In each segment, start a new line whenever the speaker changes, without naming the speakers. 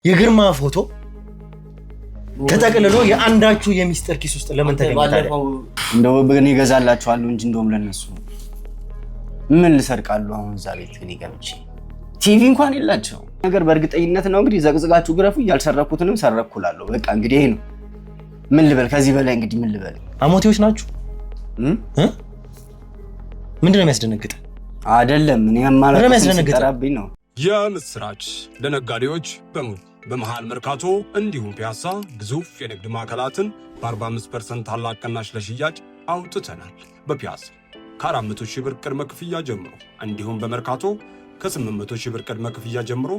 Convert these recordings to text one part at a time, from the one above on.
የግርማ ፎቶ ተጠቅልሎ የአንዳችሁ የሚስጥር ኪስ ውስጥ ለምን ተገኘታለ?
እንደው በእኔ ገዛላችኋለሁ እንጂ እንደውም ለነሱ ምን ልሰርቃሉ? አሁን እዛ ቤት ግን ይገብጪ ቲቪ እንኳን የላቸው ነገር በእርግጠኝነት ነው እንግዲህ ዘቅዝቃችሁ ግረፉ ያልሰረኩትንም ሰረኩላለሁ። በቃ እንግዲህ ይሄ ነው። ምን ልበል ከዚህ በላይ እንግዲህ ምን ልበል?
አሞቴዎች ናችሁ ምንድነው የሚያስደነግጥ?
አይደለም እኔ ማለት ተራብኝ ነው።
የምስራች ለነጋዴዎች በሙሉ በመሃል መርካቶ እንዲሁም ፒያሳ ግዙፍ የንግድ ማዕከላትን በ45% ታላቅ ቅናሽ ለሽያጭ አውጥተናል። በፒያሳ ከ400 ሺህ ብር ቅድመ ክፍያ ጀምሮ እንዲሁም በመርካቶ ከ800 ሺህ ብር ቅድመ ክፍያ ጀምሮ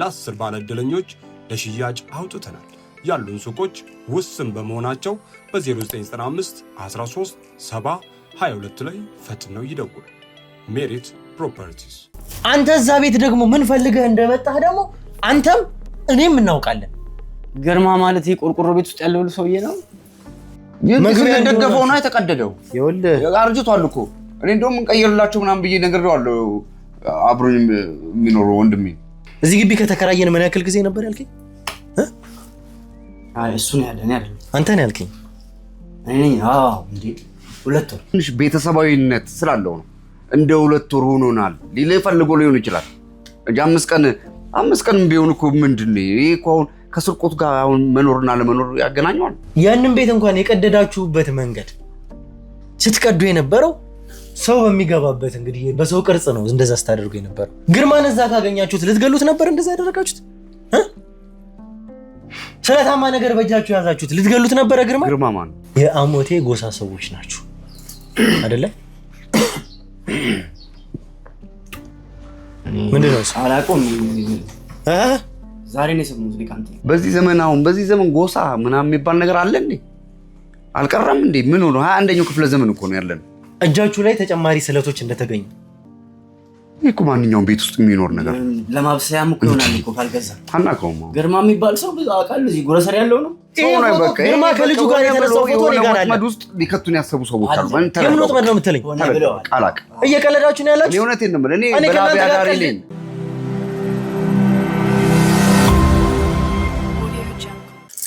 ለ10 ባለ ዕድለኞች ለሽያጭ አውጥተናል። ያሉን ሱቆች ውስን በመሆናቸው በ0995 13 70 22 ላይ ፈጥነው ይደውሉ። ሜሪት ፕሮፐርቲስ።
አንተ እዛ ቤት ደግሞ ምን ፈልገህ እንደመጣህ ደግሞ አንተም እኔም እናውቃለን።
ግርማ ማለት የቆርቆሮ ቤት ውስጥ ያለው ሰውዬ ነው።
መግቢያ እንደደገፈው ነው የተቀደደው።
ይኸውልህ
አርጅቷል እኮ እኔ እንደውም እንቀይርላችሁ ምናምን ብዬ ነግሬዋለሁ። አብሮኝ የሚኖረው ወንድሜ
እዚህ ግቢ ከተከራየን ምን ያክል ጊዜ ነበር ያልከኝ?
አይ እሱ ነው ያለ እኔ አይደለም።
አንተ ነው ያልከኝ።
እኔ አዎ እንዴ 2 ወር
ትንሽ ቤተሰባዊነት ስላለው ነው እንደ 2 ወር ሆኖናል ሊል ፈልጎ ሊሆን ይችላል እንጂ 5 ቀን ቢሆን እኮ ምንድነው ይሄ እኮ አሁን ከስርቆት ጋር አሁን መኖርና ለመኖር ያገናኘዋል።
ያንን ቤት እንኳን የቀደዳችሁበት መንገድ ስትቀዱ የነበረው ሰው በሚገባበት እንግዲህ በሰው ቅርጽ ነው እንደዛ ስታደርጉ የነበረው። ግርማን እዛ ካገኛችሁት ልትገሉት ነበር እንደዛ ያደረጋችሁት? ስለታማ ነገር በእጃችሁ ያዛችሁት ልትገሉት ነበር? ግርማ
ማን?
የአሞቴ ጎሳ ሰዎች ናችሁ አይደለ? ምንድነው
አላቆም ዛሬ ነው የሰሙት ሊቃንት።
በዚህ ዘመን ጎሳ ምናምን የሚባል ነገር አለ እንዴ? አልቀረም እንዴ? ምን ሆኖ 21ኛው ክፍለ ዘመን እኮ ነው ያለን።
እጃችሁ ላይ ተጨማሪ ስለቶች እንደተገኙ
እኮ ማንኛውም ቤት ውስጥ የሚኖር ነገር
ለማብሰያም እኮ ይሆናል እኮ ካልገዛ
አናውቀውም።
ግርማ የሚባል ሰው ብዙ አውቃለሁ እዚህ ግሮሰሪ ያለው ነው።
ግርማ ከልጁ ጋር የተነሳው ፎቶ ነው ጋር አለ።
ውስጥ ሊከቱን ያሰቡ ሰዎች አሉ።
የምን ወጥመድ ነው የምትለኝ?
ቃላቅ
እየቀለዳችሁ ነው ያላችሁ?
እውነቴን ነው የምልህ እኔ በላቢያ ጋር ይለኝ።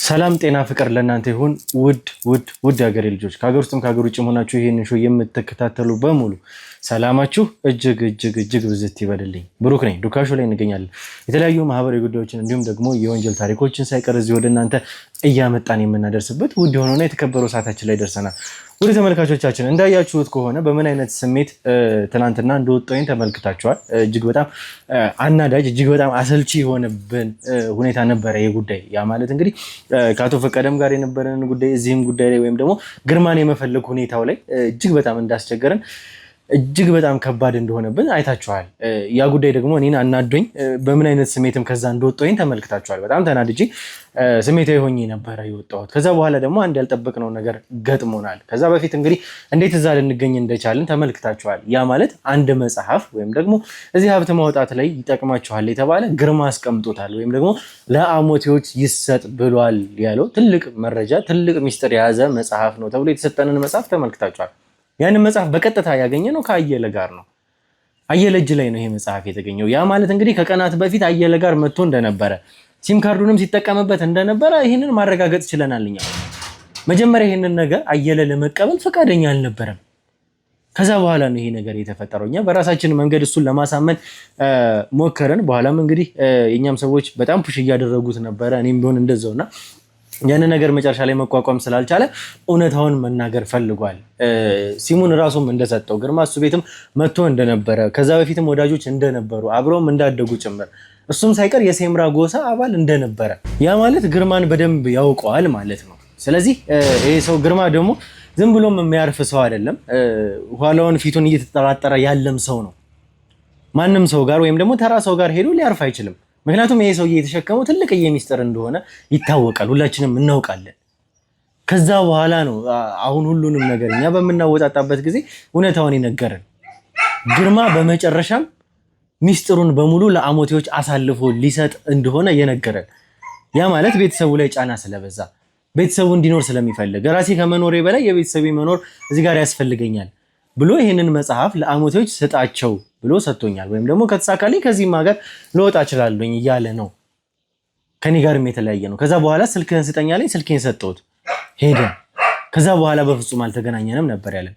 ሰላም ጤና ፍቅር ለእናንተ ይሁን። ውድ ሀገሬ ልጆች ከሀገር ውስጥም ከሀገር ውጭ ሆናችሁ ይሄንን ሾው የምትከታተሉ በሙሉ ሰላማችሁ እጅግ ብዝት ይበልልኝ። ብሩክ ነኝ። ዱካ ሾው ላይ እንገኛለን። የተለያዩ ማህበራዊ ጉዳዮችን እንዲሁም ደግሞ የወንጀል ታሪኮችን ሳይቀር እዚህ ወደ እናንተ እያመጣን የምናደርስበት ውድ የሆነውና የተከበረው ሰዓታችን ላይ ደርሰናል። ወደ ተመልካቾቻችን እንዳያችሁት ከሆነ በምን አይነት ስሜት ትናንትና እንደወጣኝ ተመልክታችኋል። እጅግ በጣም አናዳጅ እጅግ በጣም አሰልቺ የሆነብን ሁኔታ ነበረ ይሄ ጉዳይ። ያ ማለት እንግዲህ ከአቶ ፈቀደም ጋር የነበረን ጉዳይ እዚህም ጉዳይ ላይ ወይም ደግሞ ግርማን የመፈለግ ሁኔታው ላይ እጅግ በጣም እንዳስቸገረን እጅግ በጣም ከባድ እንደሆነብን አይታችኋል። ያ ጉዳይ ደግሞ እኔን አናዶኝ በምን አይነት ስሜትም ከዛ እንደወጣኝ ተመልክታችኋል። በጣም ተናድጄ ስሜታዊ ሆኜ ነበረ የወጣሁት። ከዛ በኋላ ደግሞ አንድ ያልጠበቅነው ነገር ገጥሞናል። ከዛ በፊት እንግዲህ እንዴት እዛ ልንገኝ እንደቻልን ተመልክታችኋል። ያ ማለት አንድ መጽሐፍ ወይም ደግሞ እዚህ ሀብት ማውጣት ላይ ይጠቅማችኋል የተባለ ግርማ አስቀምጦታል ወይም ደግሞ ለአሞቴዎች ይሰጥ ብሏል ያለው ትልቅ መረጃ ትልቅ ሚስጥር የያዘ መጽሐፍ ነው ተብሎ የተሰጠንን መጽሐፍ ተመልክታችኋል። ያንን መጽሐፍ በቀጥታ ያገኘ ነው ከአየለ ጋር ነው። አየለ እጅ ላይ ነው ይሄ መጽሐፍ የተገኘው። ያ ማለት እንግዲህ ከቀናት በፊት አየለ ጋር መጥቶ እንደነበረ ሲም ካርዱንም ሲጠቀምበት እንደነበረ ይሄንን ማረጋገጥ ችለናል። እኛ መጀመሪያ ይሄንን ነገር አየለ ለመቀበል ፈቃደኛ አልነበረም። ከዛ በኋላ ነው ይሄ ነገር የተፈጠረው። እኛ በራሳችን መንገድ እሱን ለማሳመን ሞከረን። በኋላም እንግዲህ የኛም ሰዎች በጣም ፑሽ እያደረጉት ነበረ። እኔም ቢሆን እንደዛውና ያን ነገር መጨረሻ ላይ መቋቋም ስላልቻለ እውነታውን መናገር ፈልጓል። ሲሙን ራሱም እንደሰጠው ግርማ እሱ ቤትም መጥቶ እንደነበረ ከዛ በፊትም ወዳጆች እንደነበሩ አብረውም እንዳደጉ ጭምር እሱም ሳይቀር የሴምራ ጎሳ አባል እንደነበረ ያ ማለት ግርማን በደንብ ያውቀዋል ማለት ነው። ስለዚህ ይሄ ሰው ግርማ ደግሞ ዝም ብሎም የሚያርፍ ሰው አይደለም። ኋላውን ፊቱን እየተጠራጠረ ያለም ሰው ነው። ማንም ሰው ጋር ወይም ደግሞ ተራ ሰው ጋር ሄዶ ሊያርፍ አይችልም። ምክንያቱም ይሄ ሰውዬ የተሸከመው ትልቅ የሚስጥር እንደሆነ ይታወቃል፣ ሁላችንም እናውቃለን። ከዛ በኋላ ነው አሁን ሁሉንም ነገር እኛ በምናወጣጣበት ጊዜ እውነታውን የነገረን። ግርማ በመጨረሻም ሚስጥሩን በሙሉ ለአሞቴዎች አሳልፎ ሊሰጥ እንደሆነ የነገረን። ያ ማለት ቤተሰቡ ላይ ጫና ስለበዛ ቤተሰቡ እንዲኖር ስለሚፈልግ ራሴ ከመኖሬ በላይ የቤተሰቤ መኖር እዚህ ጋር ያስፈልገኛል ብሎ ይሄንን መጽሐፍ ለአሞቴዎች ስጣቸው ብሎ ሰጥቶኛል። ወይም ደግሞ ከተሳካልኝ ከዚህም ሀገር ልወጣ እችላለሁኝ እያለ ነው። ከኔ ጋርም የተለያየ ነው። ከዛ በኋላ ስልክህን ስጠኝ አለኝ። ስልኬን ሰጠሁት ሄደ። ከዛ በኋላ በፍጹም አልተገናኘንም ነበር ያለን።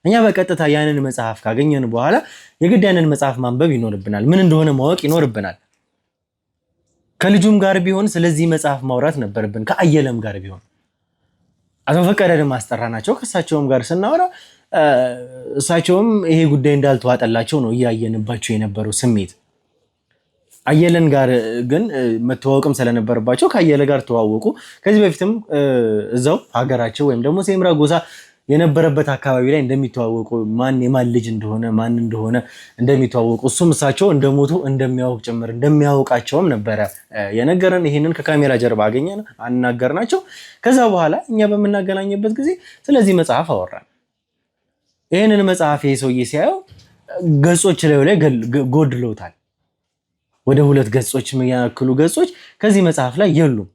እኛ በቀጥታ ያንን መጽሐፍ ካገኘን በኋላ የግድ ያንን መጽሐፍ ማንበብ ይኖርብናል። ምን እንደሆነ ማወቅ ይኖርብናል። ከልጁም ጋር ቢሆን ስለዚህ መጽሐፍ ማውራት ነበርብን። ከአየለም ጋር ቢሆን አቶ ፈቀደ ማስጠራናቸው ከእሳቸውም ጋር ስናወራ እሳቸውም ይሄ ጉዳይ እንዳልተዋጠላቸው ነው እያየንባቸው የነበረው ስሜት። አየለን ጋር ግን መተዋወቅም ስለነበረባቸው ከአየለ ጋር ተዋወቁ። ከዚህ በፊትም እዛው ሀገራቸው ወይም ደግሞ ሴምራ ጎሳ የነበረበት አካባቢ ላይ እንደሚተዋወቁ ማን የማን ልጅ እንደሆነ ማን እንደሆነ እንደሚተዋወቁ እሱም እሳቸው እንደሞቱ እንደሚያውቅ ጭምር እንደሚያውቃቸውም ነበረ የነገረን። ይሄንን ከካሜራ ጀርባ አገኘን አናገርናቸው። ከዛ በኋላ እኛ በምናገናኝበት ጊዜ ስለዚህ መጽሐፍ አወራን። ይሄንን መጽሐፍ ይሄ ሰውዬ ሲያየው ገጾች ላይ ጎድለውታል። ወደ 2 ገጾች የሚያክሉ ገጾች ከዚህ መጽሐፍ ላይ የሉም።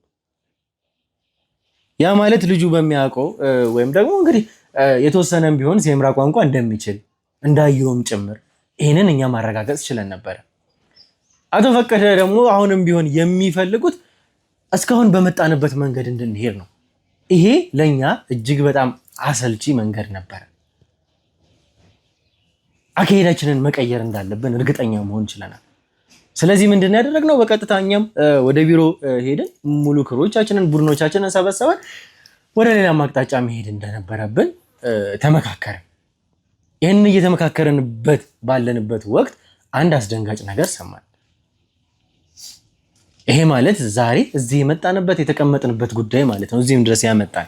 ያ ማለት ልጁ በሚያውቀው ወይም ደግሞ እንግዲህ የተወሰነም ቢሆን ሴምራ ቋንቋ እንደሚችል እንዳየውም ጭምር ይሄንን እኛ ማረጋገጥ ችለን ነበር። አቶ ፈቀደ ደግሞ አሁንም ቢሆን የሚፈልጉት እስካሁን በመጣንበት መንገድ እንድንሄድ ነው። ይሄ ለኛ እጅግ በጣም አሰልቺ መንገድ ነበር። አካሄዳችንን መቀየር እንዳለብን እርግጠኛ መሆን ችለናል። ስለዚህ ምንድነው ያደረግነው? በቀጥታ እኛም ወደ ቢሮ ሄደን ሙሉ ክሮቻችንን ቡድኖቻችንን ሰበሰበን ወደ ሌላ አቅጣጫ መሄድ እንደነበረብን ተመካከርን። ይህንን እየተመካከርንበት ባለንበት ወቅት አንድ አስደንጋጭ ነገር ሰማን። ይሄ ማለት ዛሬ እዚህ የመጣንበት የተቀመጥንበት ጉዳይ ማለት ነው። እዚህም ድረስ ያመጣን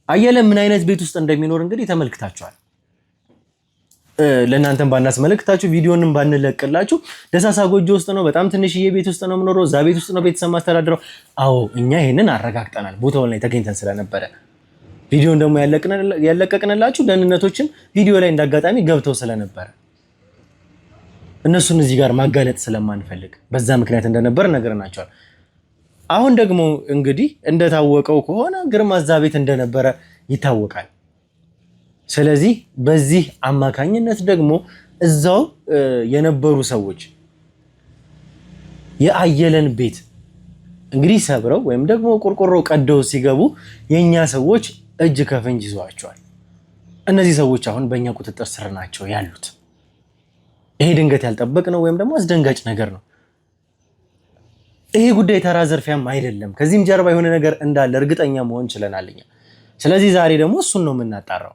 አየለ ምን አይነት ቤት ውስጥ እንደሚኖር እንግዲህ ተመልክታችኋል። ለእናንተም ባናስመለክታችሁ ቪዲዮንም ባንለቅላችሁ ደሳሳ ጎጆ ውስጥ ነው። በጣም ትንሽዬ ቤት ውስጥ ነው የምኖረው። እዛ ቤት ውስጥ ነው ቤተሰብ ማስተዳድረው። አዎ እኛ ይሄንን አረጋግጠናል ቦታው ላይ ተገኝተን ስለነበረ። ቪዲዮን ደግሞ ያለቀቅንላችሁ ደህንነቶችም ቪዲዮ ላይ እንዳጋጣሚ ገብተው ስለነበረ እነሱን እዚህ ጋር ማጋለጥ ስለማንፈልግ በዛ ምክንያት እንደነበር ነግረናቸዋል። አሁን ደግሞ እንግዲህ እንደታወቀው ከሆነ ግርማ እዛ ቤት እንደነበረ ይታወቃል። ስለዚህ በዚህ አማካኝነት ደግሞ እዛው የነበሩ ሰዎች የአየለን ቤት እንግዲህ ሰብረው ወይም ደግሞ ቆርቆሮ ቀደው ሲገቡ የኛ ሰዎች እጅ ከፍንጅ ይዘዋቸዋል። እነዚህ ሰዎች አሁን በእኛ ቁጥጥር ስር ናቸው ያሉት። ይሄ ድንገት ያልጠበቅነው ወይም ደግሞ አስደንጋጭ ነገር ነው። ይሄ ጉዳይ ተራ ዘርፊያም አይደለም። ከዚህም ጀርባ የሆነ ነገር እንዳለ እርግጠኛ መሆን ችለናል እኛ። ስለዚህ ዛሬ ደግሞ እሱን ነው የምናጣራው።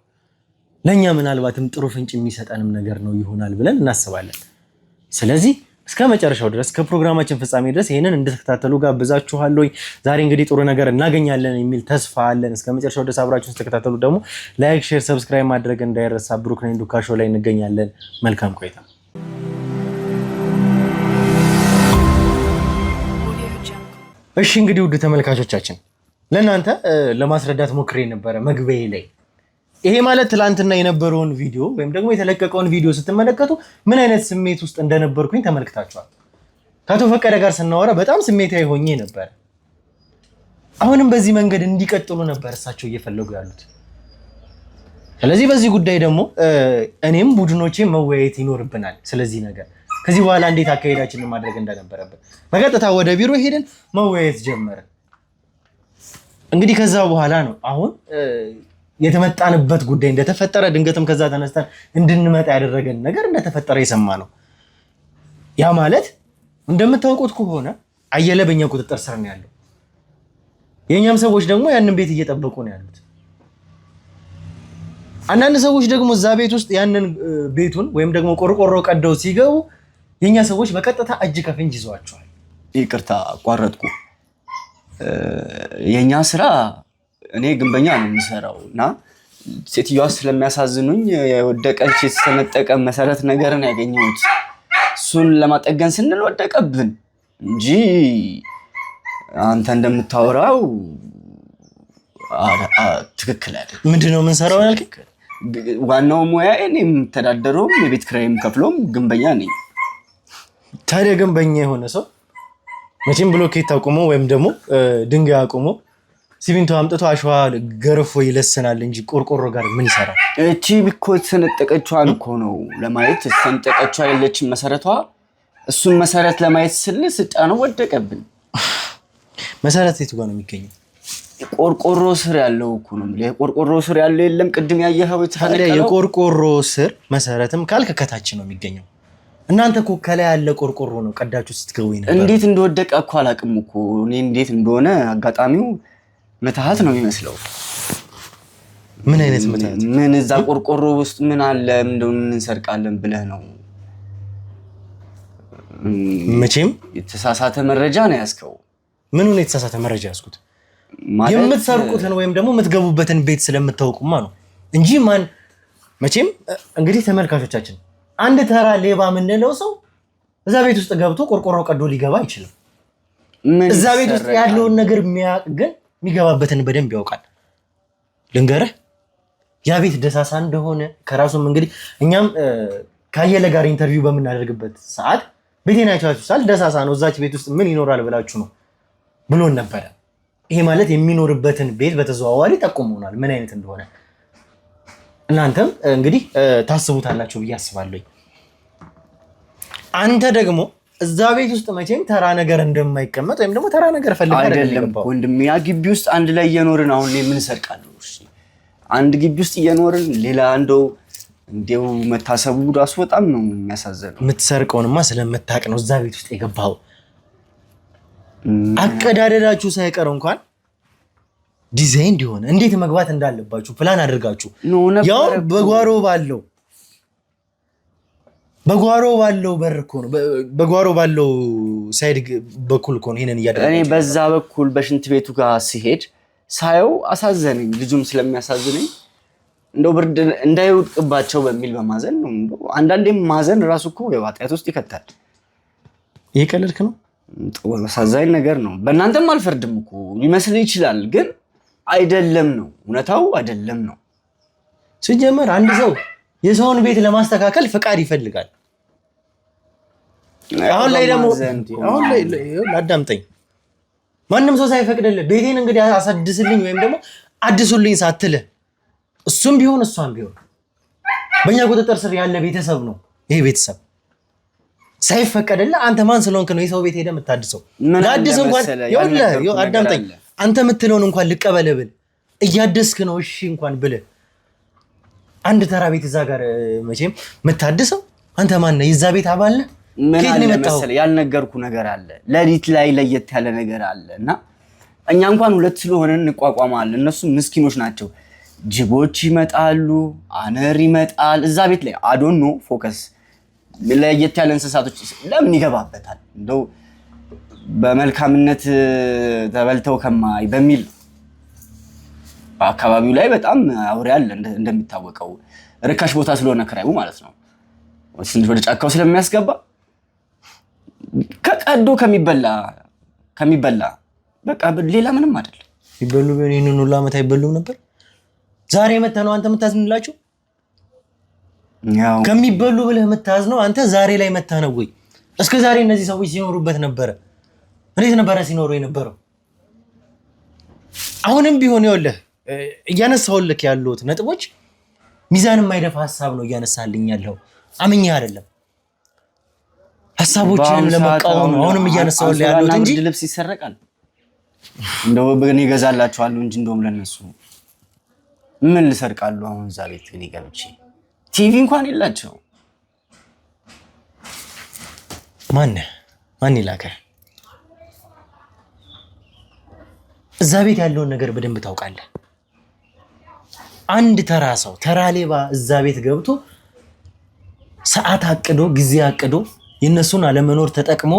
ለኛ ምናልባትም ጥሩ ፍንጭ የሚሰጠንም ነገር ነው ይሆናል ብለን እናስባለን። ስለዚህ እስከ መጨረሻው ድረስ ከፕሮግራማችን ፍጻሜ ድረስ ይሄንን እንድትከታተሉ ጋብዛችኋለሁ። ዛሬ እንግዲህ ጥሩ ነገር እናገኛለን የሚል ተስፋ አለን። እስከ መጨረሻው ድረስ አብራችሁን ስትከታተሉ ደግሞ ላይክ፣ ሼር፣ ሰብስክራይብ ማድረግ እንዳይረሳ። ብሩክ ነኝ፣ ዱካ ሾው ላይ እንገኛለን። መልካም ቆይታ። እሺ እንግዲህ ውድ ተመልካቾቻችን ለእናንተ ለማስረዳት ሞክሬ ነበረ መግቢያ ላይ። ይሄ ማለት ትላንትና የነበረውን ቪዲዮ ወይም ደግሞ የተለቀቀውን ቪዲዮ ስትመለከቱ ምን አይነት ስሜት ውስጥ እንደነበርኩኝ ተመልክታችኋል። ከአቶ ፈቀደ ጋር ስናወራ በጣም ስሜታዊ ሆኜ ነበር። አሁንም በዚህ መንገድ እንዲቀጥሉ ነበር እሳቸው እየፈለጉ ያሉት። ስለዚህ በዚህ ጉዳይ ደግሞ እኔም ቡድኖቼ መወያየት ይኖርብናል። ስለዚህ ነገር ከዚህ በኋላ እንዴት አካሄዳችንን ማድረግ እንደነበረብን በቀጥታ ወደ ቢሮ ሄደን መወያየት ጀመርን። እንግዲህ ከዛ በኋላ ነው አሁን የተመጣንበት ጉዳይ እንደተፈጠረ ድንገትም ከዛ ተነስተን እንድንመጣ ያደረገን ነገር እንደተፈጠረ የሰማ ነው። ያ ማለት እንደምታውቁት ከሆነ አየለ በእኛ ቁጥጥር ስር ነው ያለው። የኛም ሰዎች ደግሞ ያንን ቤት እየጠበቁ ነው ያሉት። አንዳንድ ሰዎች ደግሞ እዛ ቤት ውስጥ ያንን ቤቱን ወይም ደግሞ ቆርቆሮ ቀደው ሲገቡ የኛ ሰዎች በቀጥታ እጅ ከፍንጅ ይዘዋቸዋል።
ይቅርታ አቋረጥኩ። የኛ ስራ እኔ ግንበኛ ነው የምሰራው እና ሴትዮዋ ስለሚያሳዝኑኝ የወደቀች የተሰነጠቀ መሰረት ነገርን ያገኘሁት እሱን ለማጠገን ስንል ወደቀብን እንጂ አንተ እንደምታወራው ትክክል አይደል።
ምንድነው የምንሰራው ያልክ?
ዋናው ሙያ እኔ የምተዳደረውም የቤት ኪራይም ከፍሎም ግንበኛ ነኝ።
ታዲያ ግንበኛ የሆነ ሰው መቼም ብሎኬት አቁሞ ወይም ደግሞ ድንጋይ አቁሞ ሲሚንቶ አምጥቶ አሸዋ ገርፎ ይለስናል እንጂ ቆርቆሮ ጋር ምን ይሰራል?
እቺ እኮ የተሰነጠቀችዋን እኮ ነው ለማየት። የተሰነጠቀችዋ የለችም መሰረቷ። እሱን መሰረት ለማየት ስል ስጫነው ወደቀብን።
መሰረት የቱ ጋር ነው የሚገኘው?
ቆርቆሮ ስር ያለው እኮ ነው። የቆርቆሮ ስር ያለው የለም ቅድም ያየኸው
ታዲያ የቆርቆሮ ስር መሰረትም ካልክ ከታች ነው የሚገኘው። እናንተ እኮ ከላይ ያለ ቆርቆሮ ነው ቀዳችሁ ስትገቡ ነበር።
እንዴት እንደወደቀ እኮ አላውቅም እኮ እኔ እንዴት እንደሆነ አጋጣሚው ምትሃት ነው የሚመስለው።
ምን አይነት ምትሃት?
ምን እዛ ቆርቆሮ ውስጥ ምን አለ እንደው ምን እንሰርቃለን ብለህ ነው?
መቼም
የተሳሳተ መረጃ ነው ያዝከው።
ምን ነው የተሳሳተ መረጃ ያዝኩት? የምትሰርቁትን ወይም ደግሞ የምትገቡበትን ቤት ስለምታውቁማ ነው እንጂ ማን መቼም እንግዲህ ተመልካቾቻችን አንድ ተራ ሌባ የምንለው ሰው እዛ ቤት ውስጥ ገብቶ ቆርቆሮ ቀዶ ሊገባ አይችልም። እዛ ቤት ውስጥ ያለውን ነገር የሚያውቅ ግን የሚገባበትን በደንብ ያውቃል። ልንገርህ ያ ቤት ደሳሳ እንደሆነ ከራሱም እንግዲህ እኛም ከአየለ ጋር ኢንተርቪው በምናደርግበት ሰዓት ቤቴን አይታችሁታል፣ ደሳሳ ነው፣ እዛች ቤት ውስጥ ምን ይኖራል ብላችሁ ነው ብሎን ነበረ። ይሄ ማለት የሚኖርበትን ቤት በተዘዋዋሪ ጠቁመውናል ምን አይነት እንደሆነ። እናንተም እንግዲህ ታስቡታላችሁ ብዬ አስባለሁ። አንተ ደግሞ እዛ ቤት ውስጥ መቼም ተራ ነገር እንደማይቀመጥ ወይም ደግሞ ተራ ነገር ፈልገህ
አይደለም ወንድሜ፣ ያ ግቢ ውስጥ አንድ ላይ እየኖርን አሁን ምን ሰርቃለሁ? እሺ አንድ ግቢ ውስጥ እየኖርን ሌላ እንደው መታሰቡ ራሱ በጣም ነው የሚያሳዝነው።
የምትሰርቀውንማ ስለምታውቅ ነው እዛ ቤት ውስጥ የገባኸው። አቀዳደዳችሁ ሳይቀር እንኳን ዲዛይን እንዲሆን እንዴት መግባት እንዳለባችሁ ፕላን አድርጋችሁ ያው በጓሮ ባለው በር እኮ ነው፣ በጓሮ ባለው ሳይድ በኩል እኮ ነው ይሄንን እያደረጋችሁ።
እኔ በዛ በኩል በሽንት ቤቱ ጋር ሲሄድ ሳየው አሳዘነኝ። ልጁም ስለሚያሳዝነኝ እንደው ብርድ እንዳይወድቅባቸው በሚል በማዘን ነው። እንደው አንዳንዴም ማዘን ራሱ እኮ የዋጣያት ውስጥ ይከታል።
እየቀለድክ ነው?
አሳዛኝ ነገር ነው። በእናንተም አልፈርድም እኮ ሊመስል ይችላል፣ ግን አይደለም ነው እውነታው፣ አይደለም ነው።
ሲጀመር አንድ ሰው የሰውን ቤት ለማስተካከል ፍቃድ ይፈልጋል። አሁን ላይ ደግሞ አዳምጠኝ፣ ማንም ሰው ሳይፈቅድልህ ቤቴን እንግዲህ አሳድስልኝ ወይም ደግሞ አድሱልኝ ሳትልህ እሱም ቢሆን እሷም ቢሆን በእኛ ቁጥጥር ስር ያለ ቤተሰብ ነው። ይሄ ቤተሰብ ሳይፈቀድልህ አንተ ማን ስለሆንክ ነው የሰው ቤት ሄደህ የምታድሰው? ለአዲስ እንኳን አዳምጠኝ፣ አንተ የምትለውን እንኳን ልቀበል ብል እያደስክ ነው እሺ እንኳን ብልህ አንድ ተራ ቤት እዛ ጋር መቼም የምታድሰው አንተ ማን ነህ? የዛ ቤት አባል ነህ?
ከየት ነው የመጣው? ያልነገርኩ ነገር አለ፣ ሌሊት ላይ ለየት ያለ ነገር አለ እና እኛ እንኳን ሁለት ስለሆነ እንቋቋማለን። እነሱ ምስኪኖች ናቸው። ጅቦች ይመጣሉ፣ አነር ይመጣል እዛ ቤት ላይ አዶኖ ፎከስ ለየት ያለ እንስሳቶች ለምን ይገባበታል? እንደው በመልካምነት ተበልተው ከማይ በሚል በአካባቢው ላይ በጣም አውሬ አለ። እንደሚታወቀው ርካሽ ቦታ ስለሆነ ክራዩ ማለት ነው። ትንሽ ወደ ጫካው ስለሚያስገባ ከቀዶ ከሚበላ በቃ ሌላ ምንም አይደለም።
ይበሉ ቢሆን ይህንን ሁሉ ዓመት አይበሉም ነበር። ዛሬ መተህ ነው አንተ የምታዝንላቸው? ከሚበሉ ብለህ የምታዝነው አንተ ዛሬ ላይ መተህ ነው ወይ? እስከ ዛሬ እነዚህ ሰዎች ሲኖሩበት ነበረ። እንዴት ነበረ ሲኖሩ የነበረው? አሁንም ቢሆን ይኸውልህ እያነሳሁልህ ያሉት ነጥቦች ሚዛን የማይደፋ ሀሳብ ነው እያነሳልኝ ያለው። አምኜ አይደለም ሀሳቦችን ለመቃወም ነው አሁንም እያነሳሁልህ ያሉት እንጂ
ልብስ ይሰረቃል እንደው በእኔ እገዛላችኋለሁ እንጂ እንደውም ለነሱ ምን ልሰርቃሉ? አሁን እዛ ቤት ግን ገብቼ ቲቪ እንኳን የላቸው። ማን ይላከህ? እዛ ቤት ያለውን ነገር በደንብ ታውቃለህ። አንድ ተራ ሰው ተራ ሌባ እዛ ቤት ገብቶ ሰዓት አቅዶ ጊዜ አቅዶ የነሱን አለመኖር ተጠቅሞ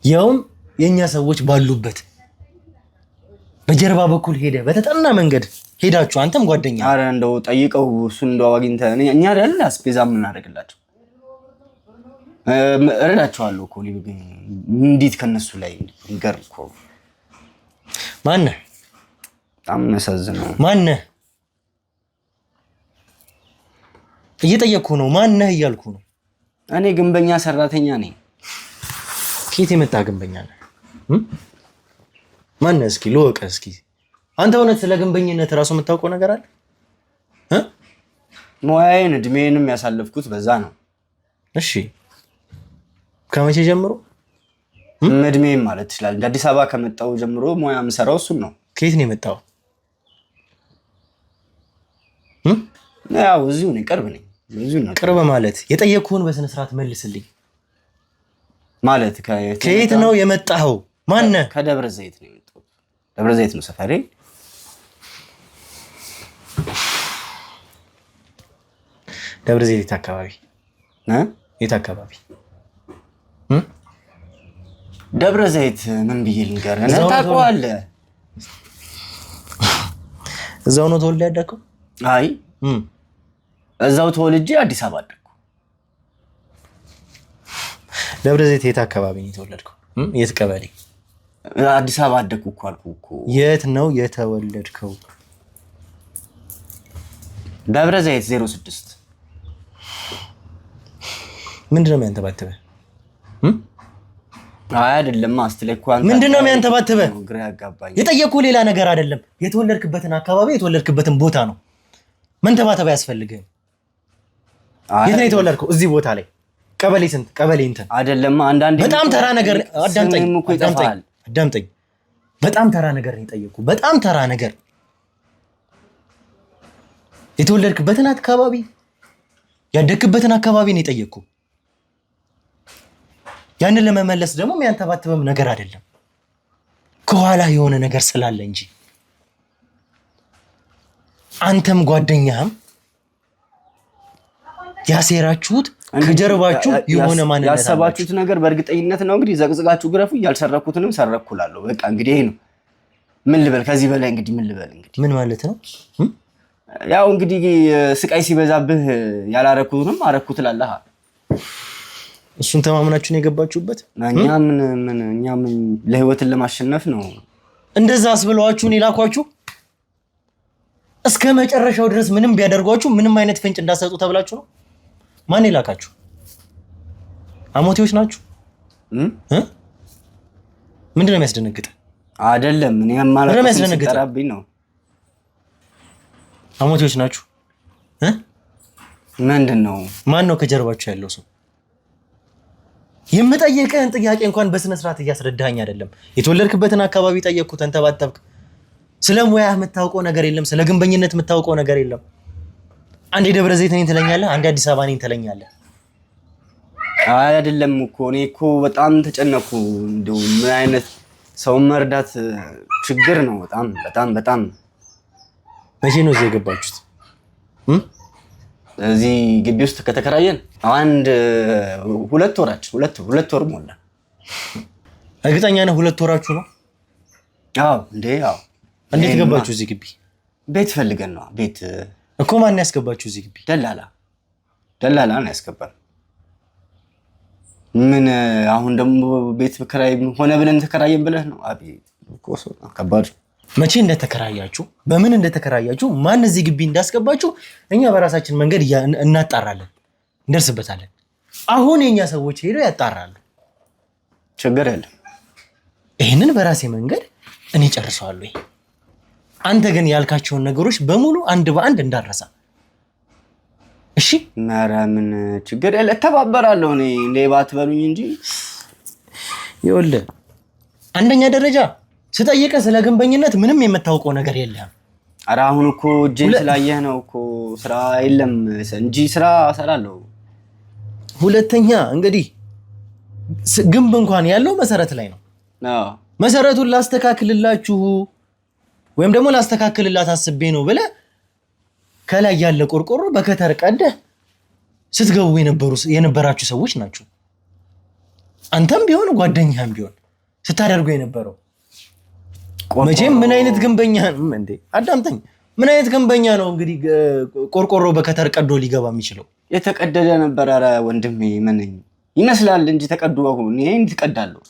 ያውም የኛ ሰዎች ባሉበት በጀርባ በኩል ሄደ በተጠና መንገድ ሄዳችሁ አንተም ጓደኛ አረ እንደው ጠይቀው እሱን እንደው አግኝተህ እኛ አይደል አስፔዛ ምን እናደርግላቸው? እረዳቸዋለሁ እኮ እንዴት ከነሱ ላይ ይገር እኮ
ማነህ?
በጣም መሰዝነው።
ማነህ? እየጠየቅኩ ነው። ማነህ እያልኩ ነው።
እኔ ግንበኛ ሰራተኛ ነኝ።
ከየት የመጣ ግንበኛ ነህ? ማነህ? እስኪ ልወቅህ እስኪ። አንተ እውነት ስለ ግንበኝነት እራሱ የምታውቀው ነገር አለ?
ሙያዬን እድሜንም ያሳለፍኩት በዛ ነው።
እሺ ከመቼ ጀምሮ?
እድሜም ማለት ይችላል። እንደ አዲስ አበባ ከመጣው ጀምሮ ሙያ የምሰራው እሱን ነው።
ከየት ነው የመጣው?
ያው እዚሁ ነኝ፣ ቅርብ ነኝ። እዚሁ ነው።
ቅርብ ማለት የጠየቅኩህን በስነ ስርዓት መልስልኝ።
ማለት
ከየት ነው የመጣኸው? ማነህ?
ከደብረ ዘይት ነው የመጣሁት። ደብረ ዘይት ነው ሰፈሬ።
ደብረ ዘይት አካባቢ የት አካባቢ?
ደብረ ዘይት ምን ብዬ ልንገርህ? ታውቀዋለህ?
እዛው ነው ተወልደህ ያደግከው?
አይ እዛው ተወልጄ አዲስ አበባ አደግኩ።
ደብረ ዘይት የት አካባቢ ነው የተወለድከው? የት ቀበሌ?
አዲስ አበባ አደግኩ እኮ አልኩህ እኮ።
የት ነው የተወለድከው?
ደብረ ዘይት 06።
ምንድነው የሚያንተባትበህ?
አይ አይደለም አስተለይ እኮ አንተ
ምንድነው የሚያንተባትበህ?
ግራ ያጋባኝ።
የጠየቅኩህ ሌላ ነገር አይደለም። የተወለድክበትን አካባቢ የተወለድክበትን ቦታ ነው። መንተባተብ አያስፈልግህም። የት ነው የተወለድከው? እዚህ ቦታ ላይ ቀበሌ ስንት? ቀበሌ እንትን
አይደለም። አንዳንዴ
በጣም ተራ ነገር አዳምጠኝ። በጣም ተራ ነገር ነው የጠየቅኩህ። በጣም ተራ ነገር። የተወለድክበትን አካባቢ ያደግክበትን አካባቢ ነው የጠየቅኩህ። ያንን ለመመለስ ደግሞ የሚያንተባትበም ነገር አይደለም ከኋላ የሆነ ነገር ስላለ እንጂ አንተም ጓደኛህም ያሴራችሁት ከጀርባችሁ የሆነ ማንነት
ያሰባችሁት ነገር በእርግጠኝነት ነው። እንግዲህ ዘቅዝቃችሁ ግረፉ። ያልሰረኩትንም ሰረኩላለሁ። በቃ እንግዲህ ይሄ ነው። ምን ልበል ከዚህ በላይ እንግዲህ ምን ልበል? እንግዲህ
ምን ማለት ነው?
ያው እንግዲህ ስቃይ ሲበዛብህ ያላረኩትንም አረኩት እላለህ።
እሱን ተማምናችሁ ነው የገባችሁበት?
እኛ ምን ለህይወትን ለማሸነፍ ነው
እንደዛ አስብለዋችሁ ነው የላኳችሁ? እስከ መጨረሻው ድረስ ምንም ቢያደርጓችሁ ምንም አይነት ፍንጭ እንዳሰጡ ተብላችሁ ነው? ማን ይላካችሁ? አሞቴዎች ናችሁ? ምንድነው የሚያስደነግጥ?
አይደለም እኔ ማለት ሲጠራብኝ ነው።
አሞቴዎች ናችሁ?
ምንድነው?
ማን ነው ከጀርባችሁ ያለው ሰው? የምጠይቅህን ጥያቄ እንኳን በስነ ስርዓት እያስረዳኸኝ አይደለም። የተወለድክበትን አካባቢ ጠየቅኩህ፣ ተንተባተብክ። ስለ ሙያህ የምታውቀው ነገር የለም። ስለ ግንበኝነት የምታውቀው ነገር የለም። አንዴ ደብረ ዘይት ነኝ ትለኛለህ፣ አንዴ አዲስ አበባ ነኝ ትለኛለህ።
አይደለም እኮ እኔ እኮ በጣም ተጨነኩ። እንደው ምን አይነት ሰው መርዳት ችግር ነው። በጣም በጣም በጣም።
መቼ ነው እዚህ የገባችሁት?
እዚህ ግቢ ውስጥ ከተከራየን አንድ 2 ወራችን 2 ወር ሞላ።
እርግጠኛ ነህ 2 ወራችሁ ነው?
አዎ እንዴ አዎ።
እንዴት ገባችሁ እዚህ ግቢ?
ቤት ፈልገን ነው። ቤት
እኮ ማን ያስገባችሁ እዚህ ግቢ?
ደላላ ነው ያስገባል። ምን አሁን ደግሞ ቤት ክራይ ሆነ ብለን ተከራየን ብለህ ነው? አቤት እኮ ከባድ።
መቼ እንደተከራያችሁ በምን እንደተከራያችሁ ማን እዚህ ግቢ እንዳስገባችሁ እኛ በራሳችን መንገድ እናጣራለን፣ እንደርስበታለን። አሁን የኛ ሰዎች ሄደው ያጣራሉ።
ችግር የለም።
ይሄንን በራሴ መንገድ እኔ ጨርሰዋለሁ። አንተ ግን ያልካቸውን ነገሮች በሙሉ አንድ በአንድ እንዳረሳ እሺ?
ኧረ ምን ችግር የለ፣ እተባበራለሁ። እኔ ሌባ አትበሉኝ እንጂ
ይኸውልህ፣ አንደኛ ደረጃ ስጠይቅህ ስለ ግንበኝነት ምንም የምታውቀው ነገር የለም።
ኧረ አሁን እኮ እጄን ስላየህ ነው እኮ ስራ የለም እንጂ ስራ እሰራለሁ።
ሁለተኛ እንግዲህ ግንብ እንኳን ያለው መሰረት ላይ ነው። መሰረቱን ላስተካክልላችሁ ወይም ደግሞ ላስተካክልላት አስቤ ነው ብለህ ከላይ ያለ ቆርቆሮ በከተር ቀደህ ስትገቡ የነበራችሁ ሰዎች ናችሁ። አንተም ቢሆን ጓደኛህም ቢሆን ስታደርጉ የነበረው መቼም ምን አይነት ግንበኛ እንዴ? አዳምጠኝ። ምን አይነት ግንበኛ ነው እንግዲህ ቆርቆሮ በከተር ቀዶ ሊገባ የሚችለው?
የተቀደደ ነበር። ኧረ ወንድሜ ምን ይመስላል እንጂ ተቀዶ አሁን ይሄን ትቀዳለሁ።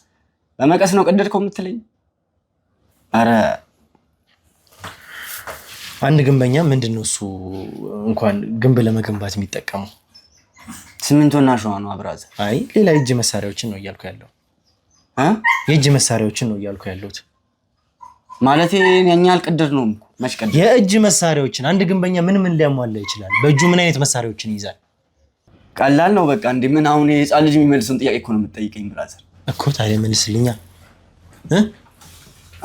በመቀስ ነው ቀደድከው የምትለኝ? ኧረ
አንድ ግንበኛ ምንድነው እሱ እንኳን ግንብ ለመገንባት የሚጠቀመው?
ሲሚንቶና አሸዋ ነው አብራዘ።
አይ ሌላ የእጅ መሳሪያዎችን ነው እያልኩ ያለው። የእጅ መሳሪያዎችን ነው እያልኩ ያለሁት።
ማለት የኛ አልቀደድ ነው እኮ መሽቀድ።
የእጅ መሳሪያዎችን አንድ ግንበኛ ምን ሊያሟላ ይችላል? በእጁ ምን አይነት መሳሪያዎችን ይይዛል?
ቀላል ነው በቃ። እንዴ ምን አሁን የህፃን ልጅ የሚመልሰውን ጥያቄ እኮ ነው የምትጠይቀኝ ብራዘር።
እኮ ታዲያ መልስልኛ።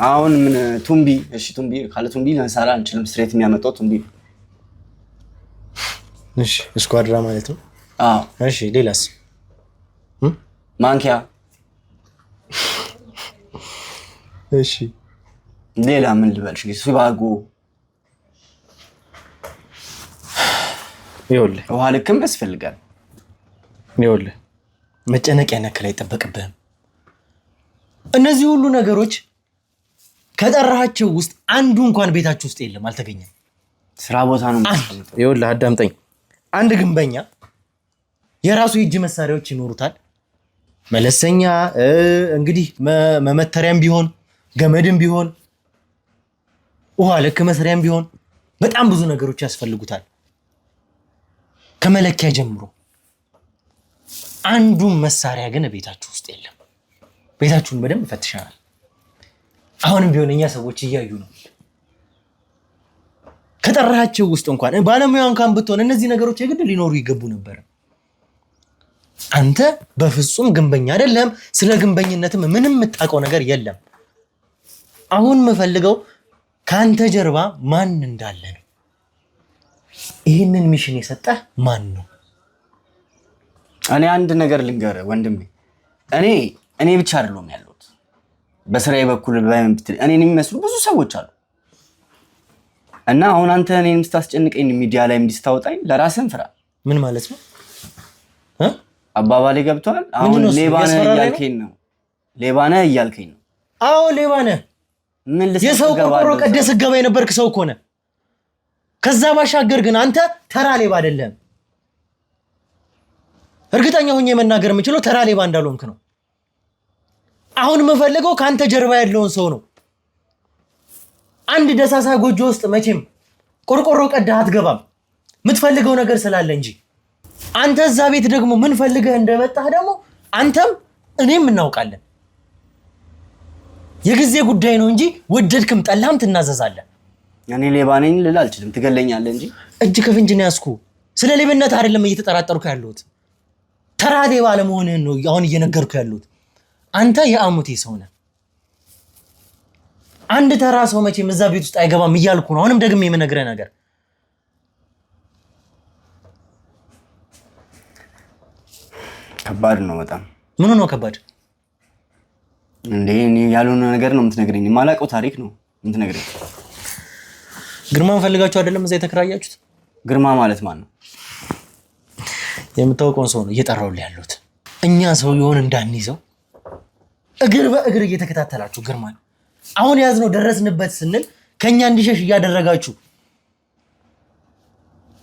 አሁን ምን ቱምቢ? እሺ ቱምቢ ካለ ቱምቢ ልንሰራ አንችልም። ስትሬት የሚያመጣው ቱምቢ።
እሺ ስኳድራ ማለት ነው።
አዎ
እሺ ሌላስ?
ማንኪያ።
እሺ
ሌላ ምን ልበልሽ? ሲባጎ።
ይኸውልህ
ውሃ ልክም ያስፈልጋል።
ይኸውልህ መጨነቅ ያነከለ አይጠበቅብህም። እነዚህ ሁሉ ነገሮች ከጠራሃቸው ውስጥ አንዱ እንኳን ቤታችሁ ውስጥ የለም፣ አልተገኘም።
ስራ ቦታ ነው።
ይኸውልህ አዳምጠኝ። አንድ ግንበኛ የራሱ የእጅ መሳሪያዎች ይኖሩታል። መለሰኛ፣ እንግዲህ መመተሪያም ቢሆን ገመድም ቢሆን ውሃ ልክ መስሪያም ቢሆን በጣም ብዙ ነገሮች ያስፈልጉታል። ከመለኪያ ጀምሮ አንዱም መሳሪያ ግን ቤታችሁ ውስጥ የለም። ቤታችሁን በደንብ ፈትሸናል። አሁንም ቢሆን እኛ ሰዎች እያዩ ነው። ከጠራሃቸው ውስጥ እንኳን ባለሙያ እንኳን ብትሆን እነዚህ ነገሮች የግድ ሊኖሩ ይገቡ ነበር። አንተ በፍጹም ግንበኛ አይደለም። ስለ ግንበኝነትም ምንም የምታውቀው ነገር የለም። አሁን የምፈልገው ከአንተ ጀርባ ማን እንዳለ ነው። ይህንን ሚሽን የሰጠህ ማን ነው?
እኔ አንድ ነገር ልንገርህ ወንድሜ፣ እኔ ብቻ አይደለሁም ያለሁት። በስራዬ በኩል እኔን የሚመስሉ ብዙ ሰዎች አሉ እና አሁን አንተ እኔን ስታስጨንቀኝ ሚዲያ ላይ እንዲስታወጣኝ ለራስህም ፍራ።
ምን ማለት ነው?
አባባሌ ገብቷል? አሁን ሌባ ነህ እያልከኝ ነው። ሌባ ነህ እያልከኝ ነው።
አዎ ሌባ ነህ። የሰው ቆርቆሮ ቀደህ ስትገባ የነበርክ ሰው እኮ ነህ። ከዛ ባሻገር ግን አንተ ተራ ሌባ አይደለም። እርግጠኛ ሆኜ መናገር የምችለው ተራ ሌባ እንዳልሆንክ ነው። አሁን የምፈልገው ከአንተ ጀርባ ያለውን ሰው ነው። አንድ ደሳሳ ጎጆ ውስጥ መቼም ቆርቆሮ ቀደህ አትገባም፣ የምትፈልገው ነገር ስላለ እንጂ። አንተ እዛ ቤት ደግሞ ምን ፈልገህ እንደመጣህ ደግሞ አንተም እኔም እናውቃለን። የጊዜ ጉዳይ ነው እንጂ ወደድክም ጠላህም ትናዘዛለህ።
እኔ ሌባ ነኝ ልል አልችልም፣ ትገለኛለህ እንጂ።
እጅ ከፍንጅ ነው ያዝኩህ። ስለ ሌብነት አይደለም እየተጠራጠርኩ ያለሁት፣ ተራ ሌባ አለመሆንህን ነው አሁን እየነገርኩ ያለሁት። አንተ የአሙቴ ሰው ነህ። አንድ ተራ ሰው መቼም እዛ ቤት ውስጥ አይገባም እያልኩ ነው አሁንም ደግሜ የምነግርህ ነገር።
ከባድ ነው በጣም።
ምኑ ነው ከባድ?
እንዴ እኔ ያልሆነ ነገር ነው የምትነግረኝ። የማላውቀው ታሪክ ነው የምትነግረኝ።
ግርማን ፈልጋችሁ አይደለም እዛ የተከራያችሁት?
ግርማ ማለት ማን ነው?
የምታውቀውን ሰው ነው እየጠራሁልህ ያለሁት። እኛ ሰው የሆን እንዳንይዘው እግር በእግር እየተከታተላችሁ ግርማን አሁን ያዝነው ደረስንበት ስንል ከኛ እንዲሸሽ እያደረጋችሁ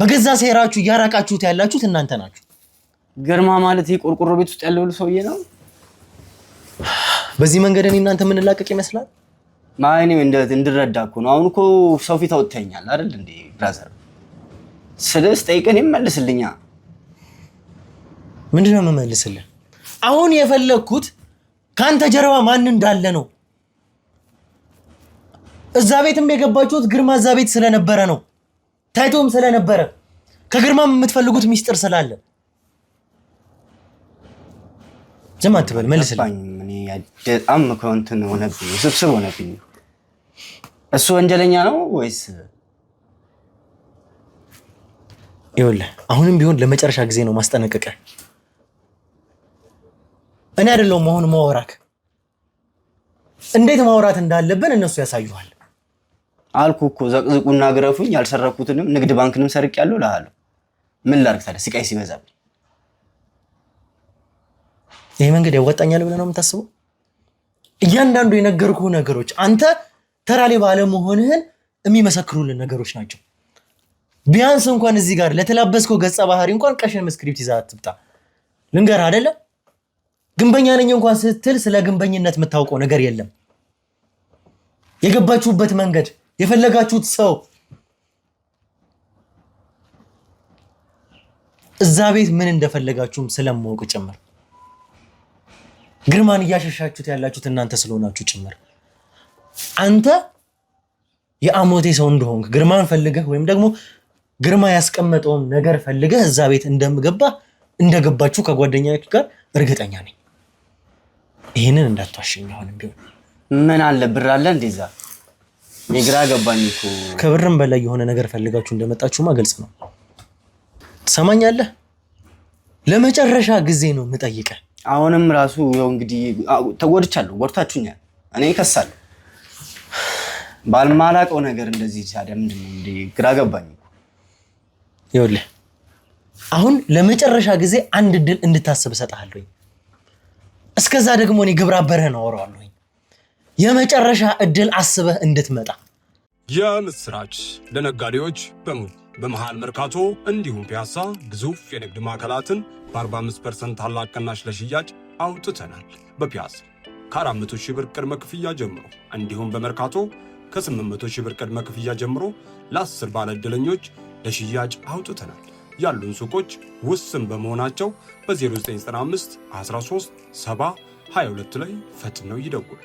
በገዛ ሴራችሁ እያራቃችሁት ያላችሁት እናንተ ናችሁ።
ግርማ ማለት ይሄ ቆርቆሮ ቤት ውስጥ ያለው ሰውዬ ነው።
በዚህ መንገድ እኔ እናንተ የምንላቀቅ ይመስላል?
ማይኔ እንድረዳ እኮ ነው። አሁን እኮ ሰው ፊት አውጥተኛል አይደል እንዴ ብራዘር? ስለስ ጠይቀን ይመልስልኛ።
ምንድነው የምመልስልህ? አሁን የፈለግኩት ካንተ ጀርባ ማን እንዳለ ነው። እዛ ቤትም የገባችሁት ግርማ እዛ ቤት ስለነበረ ነው። ታይቶም ስለነበረ ከግርማም የምትፈልጉት ሚስጥር ስላለ ዝም አትበል፣ መልስልኝ።
እኔ በጣም እንትን ሆነብኝ፣ ውስብስብ ሆነብኝ። እሱ ወንጀለኛ ነው ወይስ?
ይኸውልህ አሁንም ቢሆን ለመጨረሻ ጊዜ ነው ማስጠነቀቂያ። እኔ አይደለሁም መሆን ማወራክ። እንዴት ማውራት እንዳለብን እነሱ ያሳዩሃል።
አልኩ እኮ ዘቅዝቁና ግረፉኝ። ያልሰረኩትንም ንግድ ባንክንም ሰርቄያለሁ እልሃለሁ። ምን ላድርግ ታዲያ ስቃይ ሲበዛብኝ?
ይሄ መንገድ ያዋጣኛል ብለህ ነው የምታስበው? እያንዳንዱ የነገርኩህ ነገሮች አንተ ተራ ሌባ አለመሆንህን የሚመሰክሩልን ነገሮች ናቸው። ቢያንስ እንኳን እዚህ ጋር ለተላበስከው ገጸ ባህሪ እንኳን ቀሽን ስክሪፕት ይዘህ አትምጣ። ልንገርህ አይደለ ግንበኛ ነኝ እንኳን ስትል ስለ ግንበኝነት የምታውቀው ነገር የለም። የገባችሁበት መንገድ፣ የፈለጋችሁት ሰው፣ እዛ ቤት ምን እንደፈለጋችሁም ስለማውቅ ጭምር ግርማን እያሸሻችሁት ያላችሁት እናንተ ስለሆናችሁ ጭምር አንተ የአሞቴ ሰው እንደሆንክ ግርማን ፈልገህ ወይም ደግሞ ግርማ ያስቀመጠውን ነገር ፈልገህ እዛ ቤት እንደገባችሁ ከጓደኛችሁ ጋር እርግጠኛ ነኝ። ይሄንን እንዳትዋሽኝ አሁንም ቢሆን።
ምን አለ ብር አለ እንደዛ የግራ ገባኝ እኮ።
ከብርም በላይ የሆነ ነገር ፈልጋችሁ እንደመጣችሁማ ግልጽ ነው። ትሰማኛለህ? ለመጨረሻ ጊዜ ነው የምጠይቀህ።
አሁንም ራሱ ያው እንግዲህ ተጎድቻለሁ፣ ጎድታችሁኛል። እኔ እከሳለሁ ባልማላቀው ነገር እንደዚህ ታዲያ ምንድን ነው እንዴ? ግራ ገባኝ።
ይኸውልህ አሁን ለመጨረሻ ጊዜ አንድ እድል እንድታስብ እሰጥሃለሁ። እስከዛ ደግሞ እኔ ግብረ አበርህን አወራዋለሁ። የመጨረሻ እድል አስበህ እንድትመጣ።
የምስራች ለነጋዴዎች በሙሉ በመሃል መርካቶ እንዲሁም ፒያሳ ግዙፍ የንግድ ማዕከላትን በ45% ታላቅ ቅናሽ ለሽያጭ አውጥተናል። በፒያሳ ከ400 ሺህ ብር ቅድመ ክፍያ ጀምሮ እንዲሁም በመርካቶ ከ800 ሺህ ብር ቅድመ ክፍያ ጀምሮ ለ10 ባለ ዕድለኞች ለሽያጭ አውጥተናል። ያሉን ሱቆች ውስን በመሆናቸው በ0995 13 70 22 ላይ ፈጥነው ይደውሉ።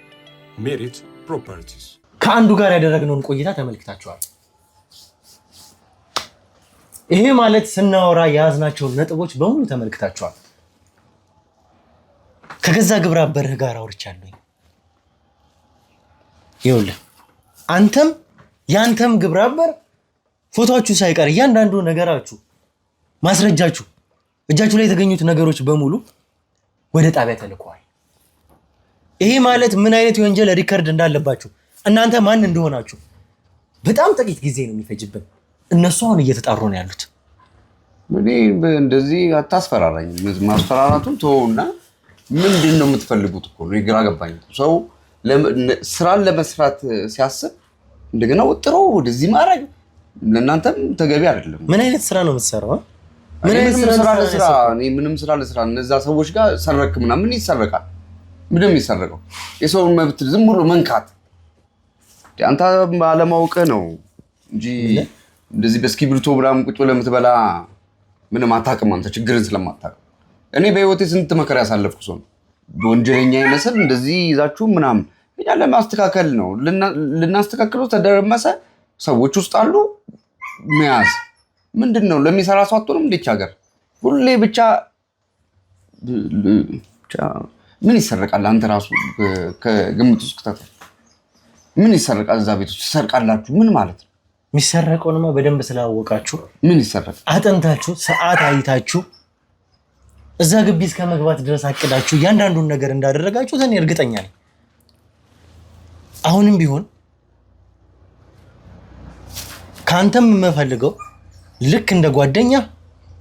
ሜሪት ፕሮፐርቲስ።
ከአንዱ ጋር ያደረግነውን ቆይታ ተመልክታችኋል። ይሄ ማለት ስናወራ የያዝናቸውን ነጥቦች በሙሉ ተመልክታችኋል። ከገዛ ግብረ አበርህ ጋር አውርቻለሁ። ይኸውልህ አንተም ያንተም ግብረ አበር ፎቶአችሁ ሳይቀር እያንዳንዱ ነገራችሁ፣ ማስረጃችሁ፣ እጃችሁ ላይ የተገኙት ነገሮች በሙሉ ወደ ጣቢያ ተልከዋል። ይሄ ማለት ምን አይነት የወንጀል ሪከርድ እንዳለባችሁ፣ እናንተ ማን እንደሆናችሁ በጣም ጥቂት ጊዜ ነው የሚፈጅብን። እነሱ አሁን እየተጣሩ ነው ያሉት።
እኔ እንደዚህ አታስፈራራኝ። ማስፈራራቱን ተወውና ምንድን ነው የምትፈልጉት እኮ ነው ግራ ገባኝ። ሰው ስራን ለመስራት ሲያስብ እንደገና ወጥሮ ወደዚህ ማድረግ ለእናንተም ተገቢ አይደለም።
ምን አይነት ስራ ነው የምትሰራው?
ምንም ስራ ለስራ እነዛ ሰዎች ጋር ሰረክ ምናምን ምን ይሰረቃል? ምንም የሚሰረቀው የሰውን መብት ዝም ብሎ መንካት አንተ ባለማወቅህ ነው እንጂ እንደዚህ በስኪብርቶ ምናምን ቁጭ ብለህ የምትበላ ምንም አታውቅም። አንተ ችግርን ስለማታውቅ። እኔ በህይወቴ ስንት መከራ ያሳለፍኩ ሰው ወንጀለኛ ይመስል እንደዚህ ይዛችሁ ምናምን እኛ ለማስተካከል ነው። ልናስተካክለው ተደረመሰ ሰዎች ውስጥ አሉ መያዝ ምንድን ነው ለሚሰራ ሰው አትሆንም እንዴች ሀገር ሁሌ ብቻ ምን ይሰረቃል? አንተ ራሱ ከግምት ውስጥ ከተተ ምን ይሰረቃል? እዛ ቤት ውስጥ ትሰርቃላችሁ ምን ማለት ነው?
የሚሰረቀውንማ በደንብ ስላወቃችሁ
ምን ይሰረቃል?
አጥንታችሁ ሰዓት አይታችሁ እዛ ግቢ እስከ መግባት ድረስ አቅዳችሁ እያንዳንዱን ነገር እንዳደረጋችሁ እኔ እርግጠኛ ነኝ። አሁንም ቢሆን ካንተም የምፈልገው ልክ እንደ ጓደኛ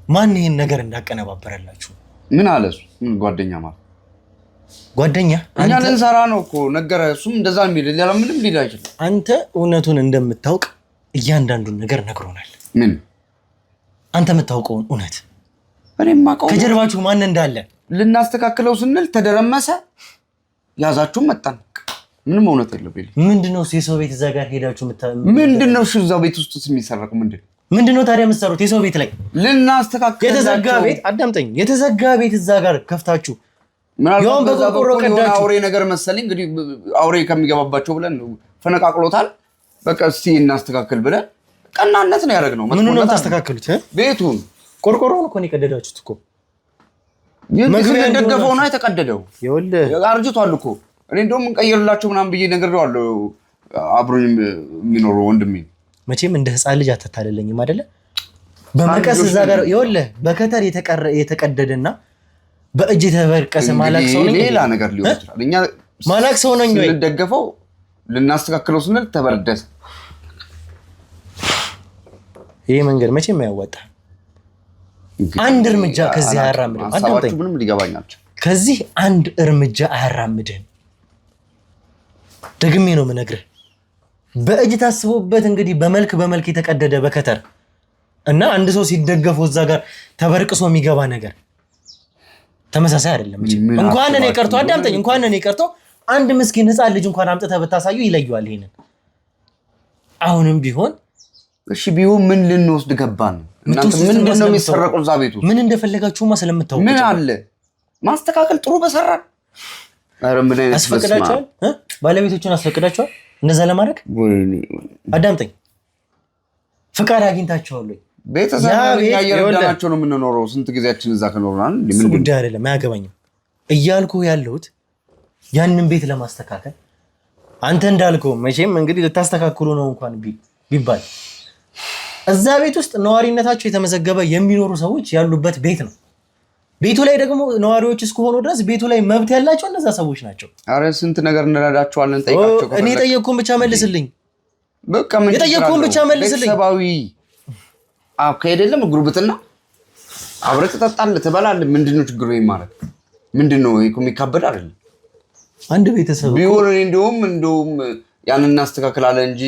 ማን ይሄን ነገር እንዳቀነባበረላችሁ።
ምን አለ እሱ? ምን ጓደኛ ማለት
ጓደኛ
እኛ ልንሰራ ነው እኮ ነገረ። እሱም እንደዛ የሚል ሌላ ምንም ሊል አይችልም።
አንተ እውነቱን እንደምታውቅ እያንዳንዱን ነገር ነግሮናል።
ምን
አንተ የምታውቀውን እውነት
እኔም ማውቀው
ከጀርባችሁ ማን እንዳለ
ልናስተካክለው ስንል ተደረመሰ። ያዛችሁ መጣን። ምንም እውነት የለም።
ምንድነው የሰው ቤት እዛ ጋር ሄዳችሁ
ምንድነው እዛው ቤት ውስጥ የሚሰረቅ
ምንድነው ታዲያ የምትሰሩት? የሰው ቤት ላይ
ልናስተካክል
የተዘጋ ቤት አዳምጠኝ። የተዘጋ ቤት እዛ ጋር ከፍታችሁ
ምናልባት በቆሮ ቀዳችሁ አውሬ ነገር መሰለኝ እንግዲህ አውሬ ከሚገባባቸው ብለን ፈነቃቅሎታል። በቃ እስቲ እናስተካክል ብለን ቀናነት ነው ያደረግነው።
ምኑን ነው ታስተካክሉት?
ቤቱን
ቆርቆሮውን እኮ ነው የቀደዳችሁት እኮ።
መግቢያ እንደገፈው ነው የተቀደደው።
ይኸውልህ
አርጅቷል እኮ። እኔ እንደውም እንቀይርላቸው ምናምን ብዬ ነግሬዋለሁ። አብሮኝ የሚኖረው ወንድሜ
መቼም እንደ ህፃን ልጅ አትታለለኝም አይደለ? በመቀስ እዛ ጋር ይኸውልህ በከተር የተቀደደና በእጅ የተበረቀሰ ማላክ ሰው ነኝ።
ሌላ ነገር ሊሆን ይችላል። እኛ
ማላክ ሰው ነኝ ወይ
ልደገፈው ልናስተካክለው ስንል ተበረደሰ።
ይሄ መንገድ መቼም አያዋጣም። አንድ እርምጃ ከዚህ አያራምድም።
አዳምጠኝ። ምንም ሊገባኝ አልቻለም።
ከዚህ አንድ እርምጃ አያራምድም። ደግሜ ነው የምነግርህ። በእጅ ታስቦበት እንግዲህ በመልክ የተቀደደ በከተር እና አንድ ሰው ሲደገፈው እዛ ጋር ተበርቅሶ የሚገባ ነገር ተመሳሳይ አይደለም። እንኳን እኔ ቀርቶ አዳምጠኝ፣ እንኳን እኔ ቀርቶ አንድ ምስኪን ህፃን ልጅ እንኳን አምጥተህ ብታሳዩ ይለየዋል ይሄንን። አሁንም ቢሆን
እሺ ቢሆን ምን ልንወስድ ገባን? እናንተ ምንድን ነው የሚሰረቀው እዛ ቤቱ?
ምን እንደፈለጋችሁማ ስለምታውቁ
ምን አለ ማስተካከል ጥሩ በሰራን። ኧረ ምን አይነት
አስፈቅዳችኋል? ባለቤቶቹን አስፈቅዳችኋል እንደዛ ለማድረግ? አዳምጠኝ፣ ፍቃድ አግኝታችኋል ወይ?
ቤተሰብ ያየረዳናቸው ነው የምንኖረው። ስንት ጊዜያችን እዛ ከኖርናል።
ምን ጉዳይ አይደለም፣ አያገባኝም እያልኩ ያለሁት ያንን ቤት ለማስተካከል አንተ እንዳልከው መቼም እንግዲህ ልታስተካክሉ ነው እንኳን ቢባል እዛ ቤት ውስጥ ነዋሪነታቸው የተመዘገበ የሚኖሩ ሰዎች ያሉበት ቤት ነው። ቤቱ ላይ ደግሞ ነዋሪዎች እስከሆኑ ድረስ ቤቱ ላይ መብት ያላቸው እነዛ ሰዎች ናቸው።
አረ ስንት ነገር እንረዳቸዋለን። ጠይቃቸው።
እኔ የጠየቅኩህን ብቻ መልስልኝ።
በቃ ምን
የጠየቅኩህን ብቻ መልስልኝ።
ቤተሰባዊ ከሄደለም ጉርብትና አብረህ ትጠጣለህ፣ ትበላለህ። ምንድነው ችግሩ? ይሄ ማለት ምንድነው? ይሄ የሚካበድ አይደለም።
አንድ ቤተሰብ
ቢሆን እንደውም ያንን እናስተካክላለን እንጂ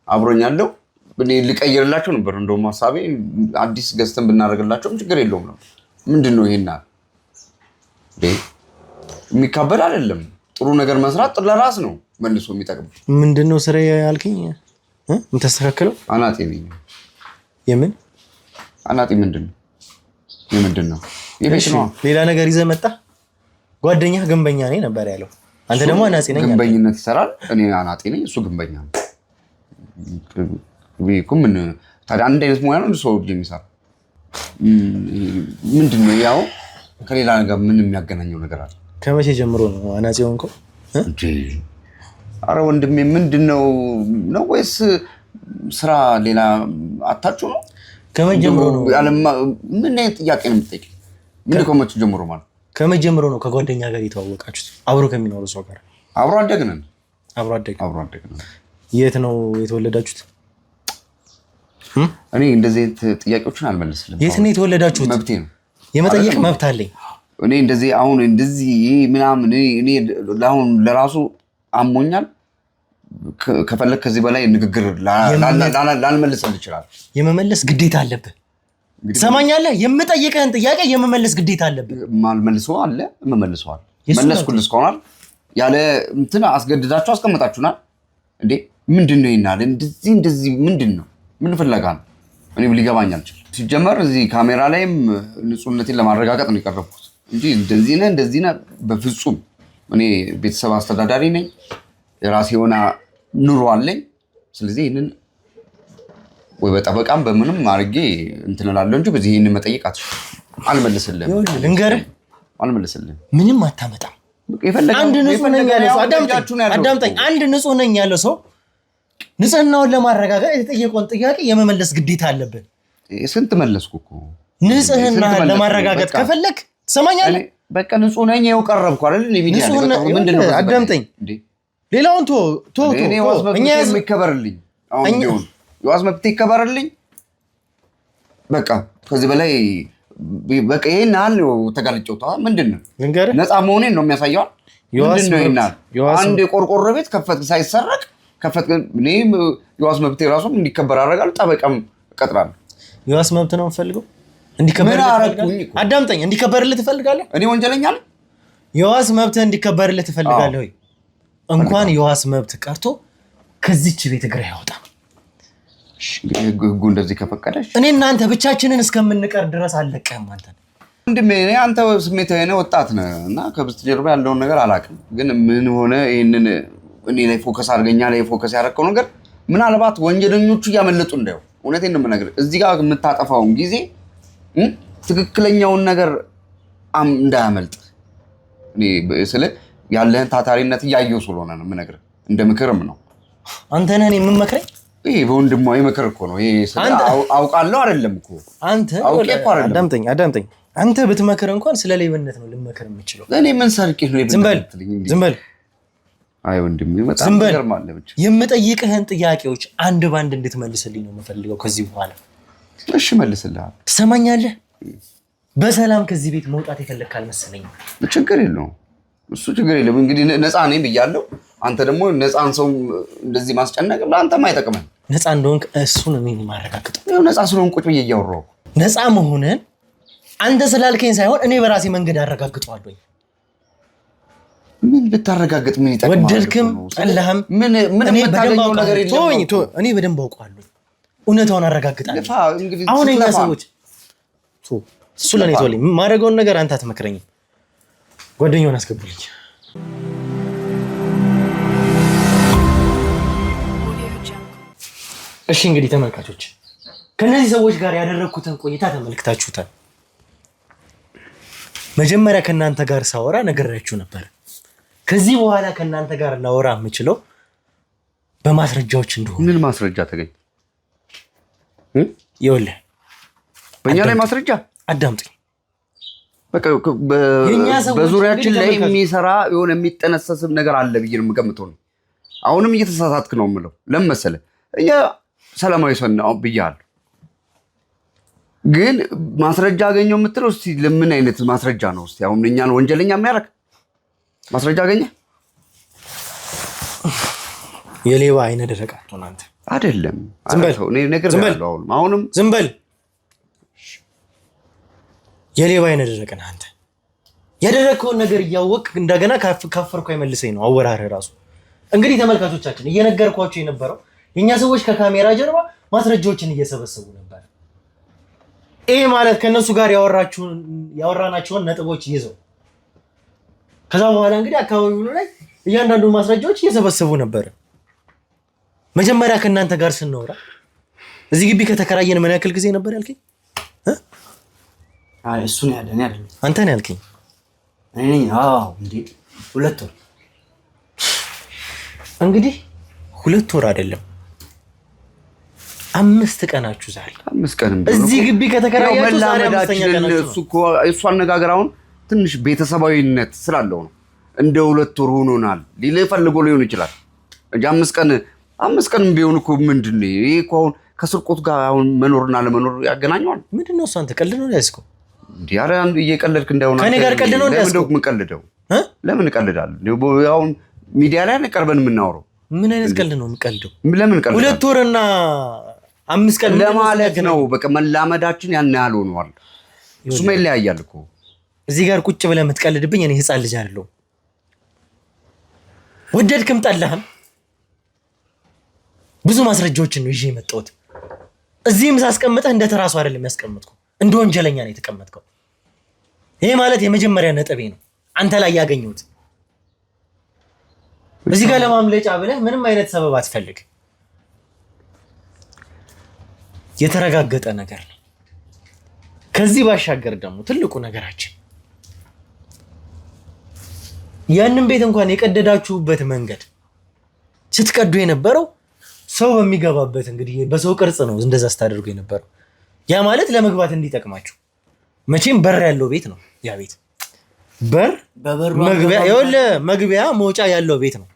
አብሮኛለሁ እኔ ልቀይርላቸው ነበር። እንደውም ሐሳቤ አዲስ ገዝተን ብናደርግላቸውም ችግር የለውም ነው። ምንድነው ይሄና የሚካበድ አይደለም። ጥሩ ነገር መስራት ለራስ ነው መልሶ የሚጠቅም።
ምንድነው ስራ ያልከኝ? የምታስተካክለው?
አናጤ ነኝ።
የምን
አናጤ? ምንድነው? የቤት ነው።
ሌላ ነገር ይዘህ መጣ። ጓደኛህ ግንበኛ ነኝ ነበር ያለው። አንተ ደግሞ አናጺ ነኝ።
ግንበኝነት ይሰራል። እኔ አናጤ ነኝ፣ እሱ ግንበኛ ነው። ምን ታዲያ አንድ አይነት ሙያ ነው ሰው የሚሰራ ምንድነው? ያው ከሌላ ነገር ምን የሚያገናኘው ነገር አለ?
ከመቼ ጀምሮ ነው አናጺ ሆንከው?
አረ ወንድሜ ምንድነው ነው ወይስ ስራ ሌላ አታችሁ ነው?
ከመቼ ጀምሮ ነው?
ምን አይነት ጥያቄ ነው የምትጠይቀኝ? ምን ከመቼ ጀምሮ ማለት?
ከመቼ ጀምሮ ነው ከጓደኛ ጋር የተዋወቃችሁት? አብሮ ከሚኖሩ ሰው ጋር?
አብሮ አደግነን።
አብሮ አደግነን። የት ነው የተወለዳችሁት?
እኔ እንደዚህ ጥያቄዎችን አልመልስልም።
የት ነው የተወለዳችሁት?
መብቴ ነው፣
የመጠየቅ መብት አለኝ።
እኔ እንደዚህ አሁን እንደዚህ ምናምን እኔ አሁን ለራሱ አሞኛል። ከፈለክ ከዚህ በላይ ንግግር ላልመልስልህ ይችላል። የመመለስ ግዴታ አለብህ። ሰማኛለህ? የምጠይቅህን ጥያቄ የመመለስ ግዴታ አለብህ። ማልመልሰው አለ መመልሰዋል። መለስኩልህ እስካሁን ያለ እንትን አስገድዳችሁ አስቀምጣችሁናል እንዴ? ምንድነው ይናል? እንደዚህ ምንድነው? ምን ፍለጋ ነው? እኔ ሊገባኝ አልችልም። ሲጀመር እዚህ ካሜራ ላይም ንጹህነቴን ለማረጋገጥ ነው የቀረብኩት እንጂ እንደዚህ ነህ በፍጹም። እኔ ቤተሰብ አስተዳዳሪ ነኝ፣ የራሴ የሆነ ኑሮ አለኝ። ስለዚህ ይህንን ወይ በጠበቃም በምንም አድርጌ እንትን እላለሁ እንጂ በዚህ ይህንን መጠየቅ አልመልስልህም። ልንገርህ፣ አልመልስልህም። ምንም አታመጣም። አንድ ንጹህ ነኝ ያለ ሰው አዳምጠኝ። አንድ ንጹህ ነኝ ያለ ሰው ንጽህናውን ለማረጋገጥ የተጠየቀውን ጥያቄ የመመለስ ግዴታ አለብን። ስንት መለስኩ እኮ። ንጽህናህን ለማረጋገጥ ከፈለክ ትሰማኛለህ? በቃ ንጹህ ነኝ ይኸው ቀረብኩ አይደል? ምንድነው? አዳምጠኝ። ሌላውን ቶ እኛ ይከበርልኝ። አሁን ቢሆን የዋስ መብት ይከበርልኝ። በቃ ከዚህ በላይ በቃ ይሄን አለ ተጋልጬው ምንድነው? ነፃ መሆኔን ነው የሚያሳየው። ምንድነው ይናል? አንድ የቆርቆሮ ቤት ከፈት ሳይሰረቅ ከፈት እኔም የዋስ መብቴ ራሱ እንዲከበር አደርጋለሁ። ጠበቃም እቀጥራለሁ። የዋስ መብት ነው የምፈልገው እንዲከበርልህ ትፈልጋለህ? አዳምጠኝ። እንዲከበርልህ ትፈልጋለህ? እኔ ወንጀለኛ ነኝ? የዋስ መብት እንዲከበርልህ ትፈልጋለህ ወይ? እንኳን የዋስ መብት ቀርቶ ከዚች ቤት እግር አይወጣም። ህጉ እንደዚህ ከፈቀደሽ እኔ እናንተ ብቻችንን እስከምንቀር ድረስ አለቀህም። አንተ ስሜታዊ ነህ፣ ወጣት ነህ እና ከበስተጀርባ ያለውን ነገር አላውቅም። ግን ምን ሆነ ይህንን እኔ ላይ ፎከስ አድርገኛ ላይ ፎከስ ያደረከው ነገር ምናልባት ወንጀለኞቹ እያመለጡ እንዳይው። እውነቴን ነው የምነግርህ። እዚህ ጋር የምታጠፋውን ጊዜ ትክክለኛውን ነገር እንዳያመልጥ እኔ ስለ ያለህን ታታሪነት እያየሁ ስለሆነ ነው የምነግርህ። እንደ ምክርም ነው። አንተ ነህ እኔ የምመክረኝ? ይሄ በወንድማዊ ምክር እኮ ነው። ይሄ አውቃለሁ አይደለም እኮ አንተ አዳምጠኝ። አንተ ብትመክር እንኳን ስለ ሌብነት ነው ልመክር የምችለው። እኔ ምን ሰርቄ ነው? ዝም በል። አይ ወንድሜ በጣም ይገርማል። ብቻ የምጠይቅህን ጥያቄዎች አንድ ባንድ እንድትመልስልኝ ነው የምፈልገው ከዚህ በኋላ። እሺ መልስልሃለሁ። ትሰማኛለህ? በሰላም ከዚህ ቤት መውጣት የፈለግህ አልመሰለኝም። ችግር የለውም እሱ ችግር የለም። እንግዲህ ነፃ ነኝ ብያለሁ። አንተ ደግሞ ነፃን ሰው እንደዚህ ማስጨነቅ ለአንተም አይጠቅምም። ነፃ እንደሆንክ እሱን እኔ ማረጋግጠው። ይኸው ነፃ ስለሆንክ ቁጭ ብዬ እያወራሁ ነፃ መሆንን አንተ ስላልከኝ ሳይሆን እኔ በራሴ መንገድ አረጋግጠዋለሁ። ምን ብታረጋግጥ ምን ይጠቅማል? ወደድክም ጠላህም ምን የምታገኘው ነገር የለም። እኔ በደንብ አውቀዋለሁ። እውነታውን አረጋግጣለሁ። አሁን እኛ ሰዎች እሱ ለእኔ ተወልኝ። ማድረገውን ነገር አንተ አትመክረኝም። ጓደኛውን አስገቡልኝ። እሺ እንግዲህ ተመልካቾች ከነዚህ ሰዎች ጋር ያደረኩትን ቆይታ ተመልክታችሁታል። መጀመሪያ ከናንተ ጋር ሳወራ ነግሬያችሁ ነበር።
ከዚህ በኋላ ከእናንተ ጋር ላወራ የምችለው በማስረጃዎች እንደሆነ።
ምን ማስረጃ ተገኘ?
ይኸውልህ
በእኛ ላይ ማስረጃ
አዳምጠኝ።
በቃ በዙሪያችን ላይ የሚሰራ የሆነ የሚጠነሰስም ነገር አለ ብዬ ነው የምገምተው። አሁንም እየተሳሳትክ ነው የምለው። ለምን መሰለህ? እኛ ሰላማዊ ሰው ነው ብያለሁ፣ ግን ማስረጃ አገኘው የምትለው እስቲ ለምን አይነት ማስረጃ ነው? እስቲ አሁን እኛን ወንጀለኛ የሚያደርግ ማስረጃ አገኘ?
የሌባ አይነ ደረቅ አትሆን አንተ።
አይደለም አሁንም
ዝም በል። የሌባ አይነ ደረቅ ነህ አንተ። ያደረግከውን ነገር እያወቅህ እንደገና ካፈርኩ አይመልሰኝ ነው አወራርህ ራሱ። እንግዲህ ተመልካቾቻችን እየነገርኳቸው የነበረው የኛ ሰዎች ከካሜራ ጀርባ ማስረጃዎችን እየሰበሰቡ ነበር። ይሄ ማለት ከነሱ ጋር ያወራናቸውን ነጥቦች ይዘው ከዛ በኋላ እንግዲህ አካባቢው ላይ እያንዳንዱ ማስረጃዎች እየሰበሰቡ ነበር። መጀመሪያ ከእናንተ ጋር ስናወራ እዚህ ግቢ ከተከራየን ምን ያክል ጊዜ ነበር ያልከኝ?
እሱ ነው ያለኝ አይደል?
አንተ ነው ያልከኝ።
እኔ እንዴ 2 ወር
እንግዲህ 2 ወር አይደለም 5 ቀናችሁ ዛሬ
5 ቀንም
እዚህ ግቢ ከተከራያችሁ ዛሬ 5ኛ ቀናችሁ።
እሱ እኮ እሱ አነጋገር አሁን ትንሽ ቤተሰባዊነት ስላለው ነው። እንደ 2 ወር ሆኖናል ሊል ፈልጎ ሊሆን ይችላል እንጂ 5 ቀን ቢሆን እኮ ምንድነው ይሄ? እኮ አሁን ከስርቆት ጋር አሁን መኖርና ለመኖር ያገናኘዋል።
ምንድነው እሱ? አንተ ቀልድ ነው ያዝከው
እንዴ? ኧረ አንዱ እየቀለድክ እንዳይሆን
ከኔ ጋር ቀልድ ነው ያዝከው።
ለምን እቀልዳለሁ? አሁን ሚዲያ ላይ ቀርበን የምናወራው
ምን አይነት ቀልድ ነው የምቀልደው?
ለምን ቀልድ?
2 ወርና 5 ቀን
ለማለት ነው። በቃ መላመዳችን ያን ያህል ሆኗል። እሱማ ይለያያል እኮ።
እዚህ ጋር ቁጭ ብለህ የምትቀልድብኝ እኔ ህፃን ልጅ አይደለሁም። ወደድክም ጠላህም ብዙ ማስረጃዎችን ነው ይዤ የመጣሁት። እዚህም ሳስቀምጠህ እንደ ተራሱ አይደለም ያስቀምጥከው፣ እንደ ወንጀለኛ ነው የተቀመጥከው። ይሄ ማለት የመጀመሪያ ነጥቤ ነው አንተ ላይ ያገኘሁት። እዚህ ጋር ለማምለጫ ብለህ ምንም አይነት ሰበብ አትፈልግ። የተረጋገጠ ነገር ነው። ከዚህ ባሻገር ደግሞ ትልቁ ነገራችን ያንን ቤት እንኳን የቀደዳችሁበት መንገድ ስትቀዱ የነበረው ሰው በሚገባበት እንግዲህ በሰው ቅርጽ ነው እንደዛ ስታደርጉ የነበረው። ያ ማለት ለመግባት እንዲጠቅማችሁ መቼም በር ያለው ቤት ነው ያ ቤት። መግቢያ መውጫ ያለው ቤት ነው።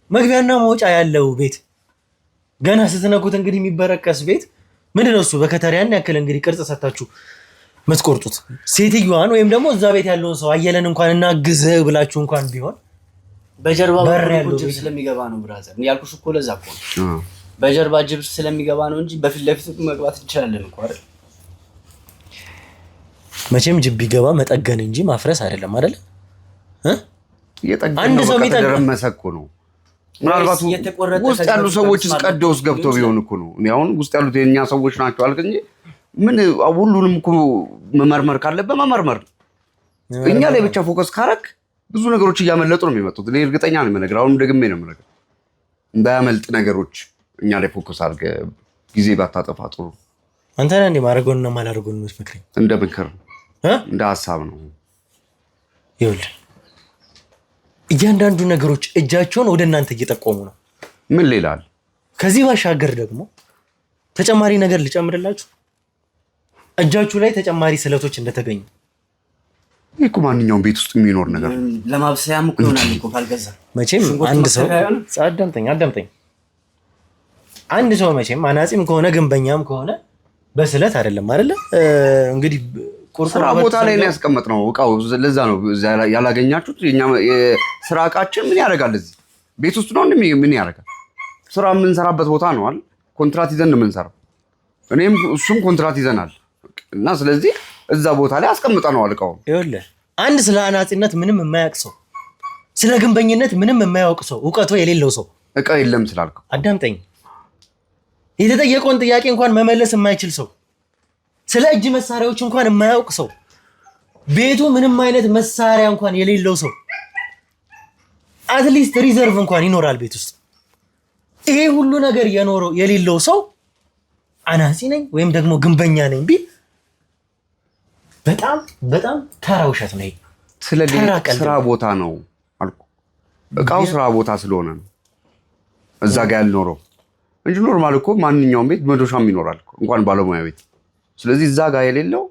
መግቢያና መውጫ ያለው ቤት ገና ስትነኩት እንግዲህ የሚበረቀስ ቤት ምንድነው እሱ? በከተሪያን ያክል እንግዲህ ቅርጽ ሰጣችሁ መስቆርጡት ሴትዮዋን ወይም ደግሞ እዛ ቤት ያለውን ሰው አየለን እንኳን እናግዝ ብላችሁ እንኳን ቢሆን
በጀርባ ጅብ ስለሚገባ ነው ብራዘር። ያልኩሽ እኮ ለዛ እኮ ነው። በጀርባ ጅብ ስለሚገባ ነው እንጂ በፊት ለፊት መግባት እንችላለን እኮ አይደል?
መቼም ጅብ ቢገባ መጠገን እንጂ ማፍረስ አይደለም አይደል?
አንድ ሰው የሚጠገመሰ እኮ ነው። ምናልባት ውስጥ ያሉ ሰዎች ቀደውስ ገብተው ቢሆን እኮ ነው። አሁን ውስጥ ያሉት የኛ ሰዎች ናቸው አልክ እንጂ ምን ሁሉንም እኮ መመርመር ካለበት መመርመር። እኛ ላይ ብቻ ፎከስ ካረክ ብዙ ነገሮች እያመለጡ ነው የሚመጡት። እኔ እርግጠኛ ነኝ የምነግርህ፣ አሁን ደግሜ ነው የምነግርህ። እንዳያመልጥ ነገሮች እኛ ላይ ፎከስ አድርገህ ጊዜ ባታጠፋ ጥሩ።
አንተ ነህ እንደ ማድረጉንና ማላደርጉን የምትመክረኝ?
እንደ ምክር እንደ ሀሳብ ነው።
ይኸውልህ እያንዳንዱ ነገሮች እጃቸውን ወደ እናንተ እየጠቆሙ ነው።
ምን ሌላል?
ከዚህ ባሻገር ደግሞ ተጨማሪ ነገር ልጨምርላችሁ። እጃችሁ ላይ ተጨማሪ ስለቶች እንደተገኙ።
ይሄ እኮ ማንኛውም ቤት ውስጥ የሚኖር ነገር ነው።
ለማብሰያም እኮ ይሆናል እኮ ካልገዛ።
መቼም አንድ ሰው አዳምጠኝ። አንድ ሰው መቼም አናጺም ከሆነ ግንበኛም ከሆነ በስለት አይደለም አይደለ? እንግዲህ
ስራ ቦታ ላይ ነው ያስቀመጥነው እቃው። ለዛ ነው ያላገኛችሁት። የስራ እቃችን ምን ያደርጋል? እዚህ ቤት ውስጥ ነው ምን ያደርጋል? ስራ የምንሰራበት ቦታ ነው አይደል? ኮንትራት ይዘን ነው የምንሰራው። እኔም እሱም ኮንትራት ይዘናል እና ስለዚህ እዛ ቦታ ላይ አስቀምጠነዋል እቃውን።
ይኸውልህ አንድ ስለ አናጺነት ምንም የማያውቅ ሰው፣ ስለ ግንበኝነት ምንም የማያውቅ ሰው፣ እውቀቱ የሌለው ሰው
እቃ የለም ስላልከው
አዳምጠኝ። የተጠየቀውን ጥያቄ እንኳን መመለስ የማይችል ሰው፣ ስለ እጅ መሳሪያዎች እንኳን የማያውቅ ሰው፣ ቤቱ ምንም አይነት መሳሪያ እንኳን የሌለው ሰው፣ አትሊስት ሪዘርቭ እንኳን ይኖራል ቤት ውስጥ። ይሄ ሁሉ ነገር የሌለው ሰው አናጺ ነኝ ወይም ደግሞ ግንበኛ ነኝ ቢል በጣም በጣም ተራ ውሸት ነው።
ስለ ስራ ቦታ ነው አልኩ። እቃው ስራ ቦታ ስለሆነ ነው እዛ ጋር ያልኖረው እንጂ ኖርማል እኮ ማንኛውም ቤት መዶሻም ይኖራል እኮ እንኳን ባለሙያ ቤት። ስለዚህ እዛ ጋር የሌለው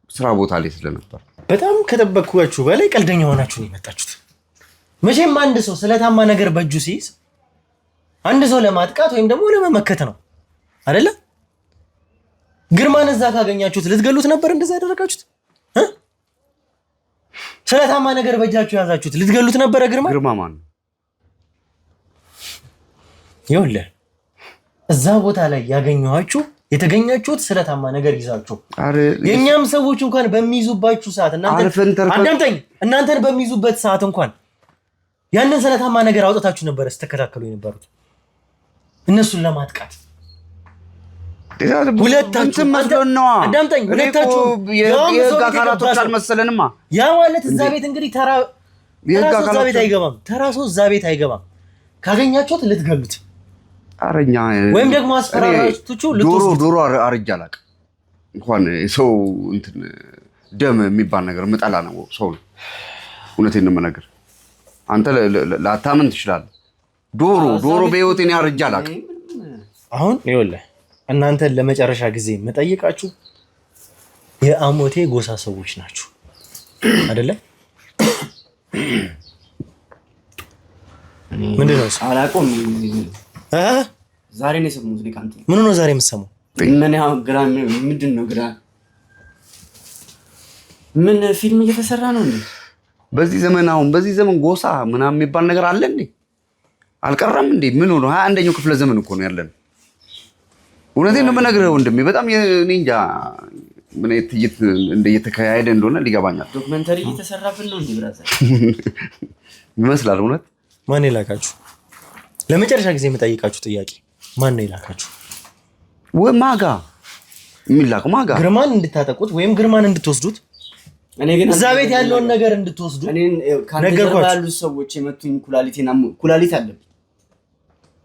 ስራ ቦታ ላይ ስለነበር
በጣም ከጠበቅኳችሁ በላይ ቀልደኛ ሆናችሁ ነው የመጣችሁት። መቼም አንድ ሰው ስለታማ ነገር በእጁ ሲይዝ አንድ ሰው ለማጥቃት ወይም ደግሞ ለመመከት ነው አይደለ? ግርማን እዛ ካገኛችሁት ልትገሉት ነበር እንደዛ ያደረጋችሁት? ስለታማ ነገር በእጃችሁ ያዛችሁት ልትገሉት ነበር? ግርማ
ማን ነው?
ይኸውልህ እዛ ቦታ ላይ ያገኘኋችሁ የተገኛችሁት ስለታማ ነገር ይዛችሁ የኛም ሰዎች እንኳን በሚይዙባችሁ ሰዓት እናንተን በሚይዙበት ሰዓት እንኳን ያንን ስለታማ ነገር አውጥታችሁ ነበር ስተከታከሉ የነበሩት እነሱን ለማጥቃት። ሁለታችሁ
የህግ አካላቶች አልመሰለንማ።
ያ ማለት እዛ ቤት እንግዲህ ተራ ሰው እዛ ቤት አይገባም። ካገኛችሁት ልትገሉት
አረኛ
ወይም ደግሞ አስፈራራችሁ
ዶሮ አርጃ አላውቅም። እንኳን ሰው እንትን ደም የሚባል ነገር ምጠላ ነው ሰው ነው። እውነቴን ነው የምነግርህ። አንተ ላታምን ትችላለህ። ዶሮ በህይወቴ ነው አርጃ አላውቅም።
አሁን ይኸውልህ እናንተን ለመጨረሻ ጊዜ የምጠይቃችሁ የአሞቴ ጎሳ ሰዎች ናችሁ አይደለ? ምንድን ነው
አላውቅም። ዛሬ ነው የሰማሁት። ሊቃንቱ
ምን ነው ዛሬ የምትሰማው?
ምን ያው ግራ ምንድን ነው ግራ ምን ፊልም እየተሰራ ነው እንዴ?
በዚህ ዘመን ጎሳ ምናምን የሚባል ነገር አለ እንዴ? አልቀረም እንዴ? ምን ሆኖ 21ኛው ክፍለ ዘመን እኮ ነው ያለን። እውነቴን ነው የምነግርህ ወንድሜ። በጣም እኔ እንጃ ምን እየተካሄደ እንደሆነ ሊገባኛል።
ዶክመንተሪ እየተሰራብን ነው እንዴ? ብራዘር
ይመስላል። እውነት
ማን ይላካችሁ? ለመጨረሻ ጊዜ የምጠይቃችሁ ጥያቄ ማን ነው ይላካችሁ?
ወይ ማጋ የሚላከው ማጋ
ግርማን እንድታጠቁት ወይም ግርማን እንድትወስዱት እኔ ግን እዛ ቤት ያለውን ነገር እንድትወስዱ
ነገርኳችሁ። ያሉት ሰዎች የመቱኝ ኩላሊት አለብኝ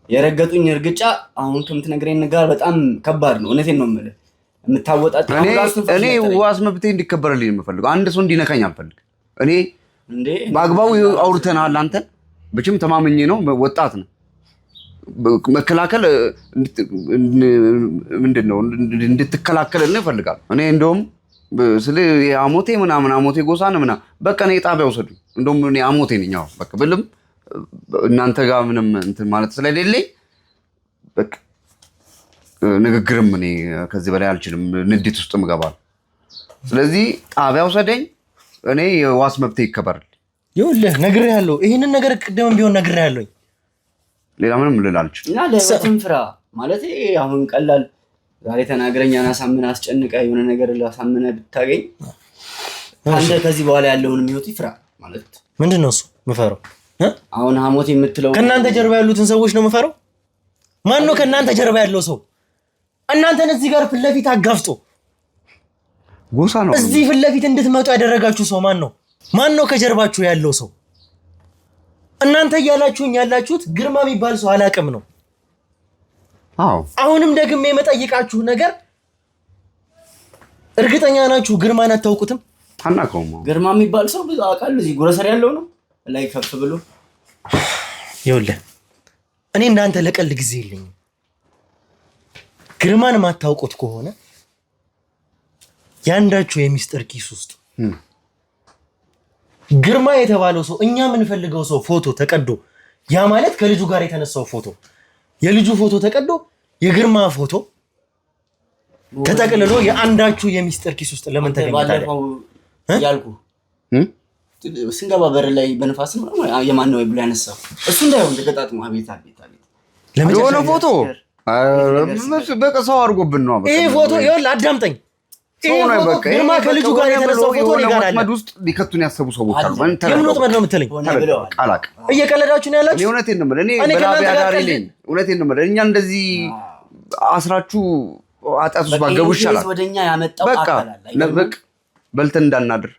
የረገጡኝ እርግጫ አሁን ከምትነግረኝ ነገር በጣም ከባድ ነው። እውነቴን ነው የምልህ። የምታወጣጣው
እኔ ዋስ መብቴ እንዲከበርልኝ የምፈልገው አንድ ሰው እንዲነካኝ አልፈልግም። እኔ በአግባቡ አውርተናል። አንተን ብቻም ተማመኜ ነው። ወጣት ነው መከላከል ምንድነው እንድትከላከልና ይፈልጋል። እኔ እንደውም ስለ አሞቴ ምናምን አሞቴ ጎሳ ነው ምናምን በቃ እኔ ጣቢያ ወሰዱኝ። እንደውም እኔ አሞቴ ነኝ። አዎ በቃ ብልም እናንተ ጋር ምንም እንትን ማለት ስለሌለኝ በቃ ንግግርም እኔ ከዚህ በላይ አልችልም። ንዴት ውስጥ ምገባል። ስለዚህ ጣቢያ ወሰደኝ። እኔ የዋስ መብቴ ይከበራል።
ይኸውልህ ነግሬሃለሁ። ይሄንን ነገር ቅድምም ቢሆን ነግሬሃለሁ። ሌላ
ምንም ልል አልችልም።
እና ለወጥም ፍራ ማለት አሁን ቀላል ዛሬ ተናግረኛ አሳምነህ አስጨንቀህ የሆነ ነገር ላሳምነህ ብታገኝ አንተ ከዚህ በኋላ ያለውን ህይወት ይፍራ ማለት
ምንድነው? እሱ ምፈራው
አሁን ሐሞት የምትለው
ከናንተ ጀርባ ያሉትን ሰዎች ነው ምፈራው። ማን ነው ከናንተ ጀርባ ያለው ሰው? እናንተን እዚህ ጋር ፊት ለፊት አጋፍጦ
ጎሳ ነው
እዚህ ፊት ለፊት እንድትመጡ ያደረጋችሁ ሰው ማን ነው? ማን ነው ከጀርባችሁ ያለው ሰው? እናንተ እያላችሁኝ ያላችሁት ግርማ የሚባል ሰው አላቅም ነው።
አዎ
አሁንም ደግሜ የምጠይቃችሁ ነገር እርግጠኛ ናችሁ ግርማን አታውቁትም?
አናውቀውም።
ግርማ የሚባል ሰው ብዙ አውቃለሁ። እዚህ ጎረሰር ያለው ነው ላይ ከፍ ብሎ
ይኸውልህ እኔ እናንተ ለቀልድ ጊዜ የለኝም። ግርማን ማታውቁት ከሆነ ያንዳችሁ የሚስጥር ኪስ ውስጥ ግርማ የተባለው ሰው እኛ የምንፈልገው ሰው ፎቶ ተቀዶ ያ ማለት ከልጁ ጋር የተነሳው ፎቶ የልጁ ፎቶ ተቀዶ የግርማ ፎቶ ተጠቅልሎ የአንዳችሁ የሚስጥር ኪስ ውስጥ ለምን ተገኘ
ያልኩ ስንገባ በር ላይ በነፋስ ነው የማን ነው ብሎ ያነሳው እሱ እንዳይሆን ተገጣጥሞ አቤት
የሆነ ፎቶ በቃ ሰው አድርጎብን ነው።
ይሄ ፎቶ ይኸውልህ አዳምጠኝ። ይሄ ፎቶ ግርማ ከልጁ ጋር የተነሳው ፎቶ እኔ ጋር አለ።
ውስጥ ሊከቱን ያሰቡ ሰዎች አሉ።
የምን ወጥመድ ነው የምትለኝ?
ቃላቅ
እየቀለዳችሁ ነው ያላችሁ?
እውነቴን ነው የምልህ። እኔ በላቢያ ዳሪ ነኝ። እውነቴን ነው የምልህ። እኛ እንደዚህ አስራችሁ አጣት ውስጥ ባገቡ ይሻላል።
ወደኛ ያመጣው
በቃ በልተን እንዳናድር